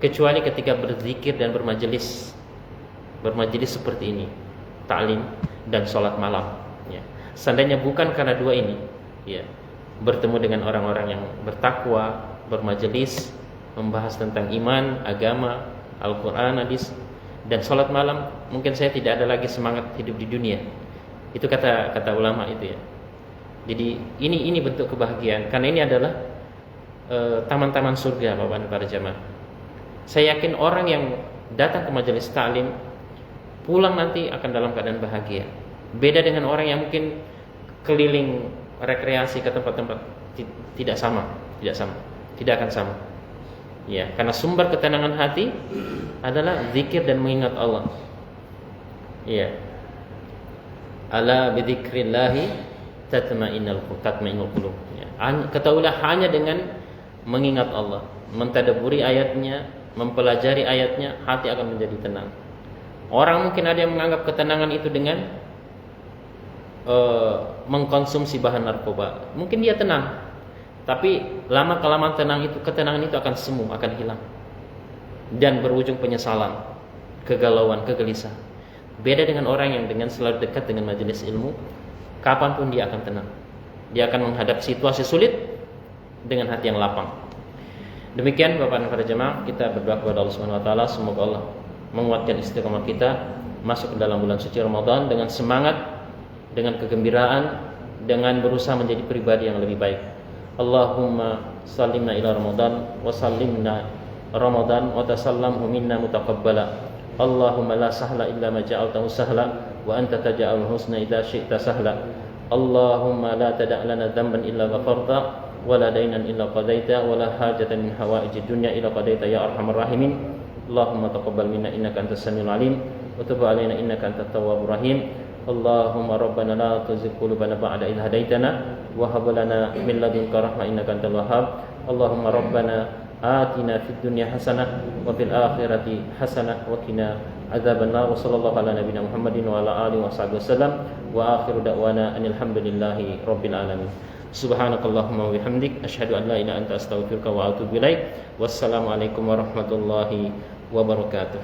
kecuali ketika berzikir dan bermajelis seperti ini, ta'lim dan sholat malam ya. Seandainya bukan karena 2 ini ya, bertemu dengan orang-orang yang bertakwa, bermajelis, membahas tentang iman, agama, Al-Quran, hadis, dan sholat malam, mungkin saya tidak ada lagi semangat hidup di dunia. Itu kata ulama itu ya. Jadi ini bentuk kebahagiaan, karena ini adalah taman-taman surga, Bapak dan para jamaah. Saya yakin orang yang datang ke majelis taklim pulang nanti akan dalam keadaan bahagia. Beda dengan orang yang mungkin keliling rekreasi ke tempat-tempat, tidak akan sama. Ya, karena sumber ketenangan hati adalah zikir dan mengingat Allah. Ya. Ala bidzikrillahi tatma'innul qulub. Ya. Ketahuilah hanya dengan mengingat Allah, mentadabburi ayatnya, mempelajari ayatnya, hati akan menjadi tenang. Orang mungkin ada yang menganggap ketenangan itu dengan mengkonsumsi bahan narkoba. Mungkin dia tenang, tapi lama kelamaan ketenangan itu akan semu, akan hilang, dan berujung penyesalan, kegalauan, kegelisahan. Beda dengan orang yang dengan selalu dekat dengan majelis ilmu, kapanpun dia akan tenang. Dia akan menghadapi situasi sulit dengan hati yang lapang. Demikian Bapak dan para jemaah, kita berdoa kepada Allah Subhanahu wa taala, semoga Allah menguatkan istiqamah kita masuk ke dalam bulan suci Ramadan dengan semangat, dengan kegembiraan, dengan berusaha menjadi pribadi yang lebih baik. Allahumma sallimna ila Ramadan wa sallimna Ramadan wa tasallamhu minna mutaqabbala. Allahumma la sahla illa ma ja'altahu sahla wa anta taj'alul husna idza syi'ta sahla. Allahumma la tada' lana dhanban illa ghafarta wa la daynan illa qadaita wa la hajatan min hawaijid dunya illa qadaita ya arhamar rahimin. Allahumma taqabbal minna innaka antas samiul alim wa tub 'alaina innaka antat tawwabur rahim. Allahumma rabbana la tuzigh qulubana ba'da idh hadaitana wa hab lana min ladunka rahmah innaka antal wahhab. Allahumma rabbana atina fid dunya hasanah wa fil akhirati hasanah wa qina adzabannar. Wa sallallahu ala nabiyyina Muhammadin wa ala alihi washabihi wasallam wa akhiru da'wana anil hamdulillahi rabbil alamin. Subhanakallahumma wa bihamdik asyhadu an la ilaha illa anta astaghfiruka wa atubu ilaik. Wassalamu alaikum warahmatullahi wabarakatuh.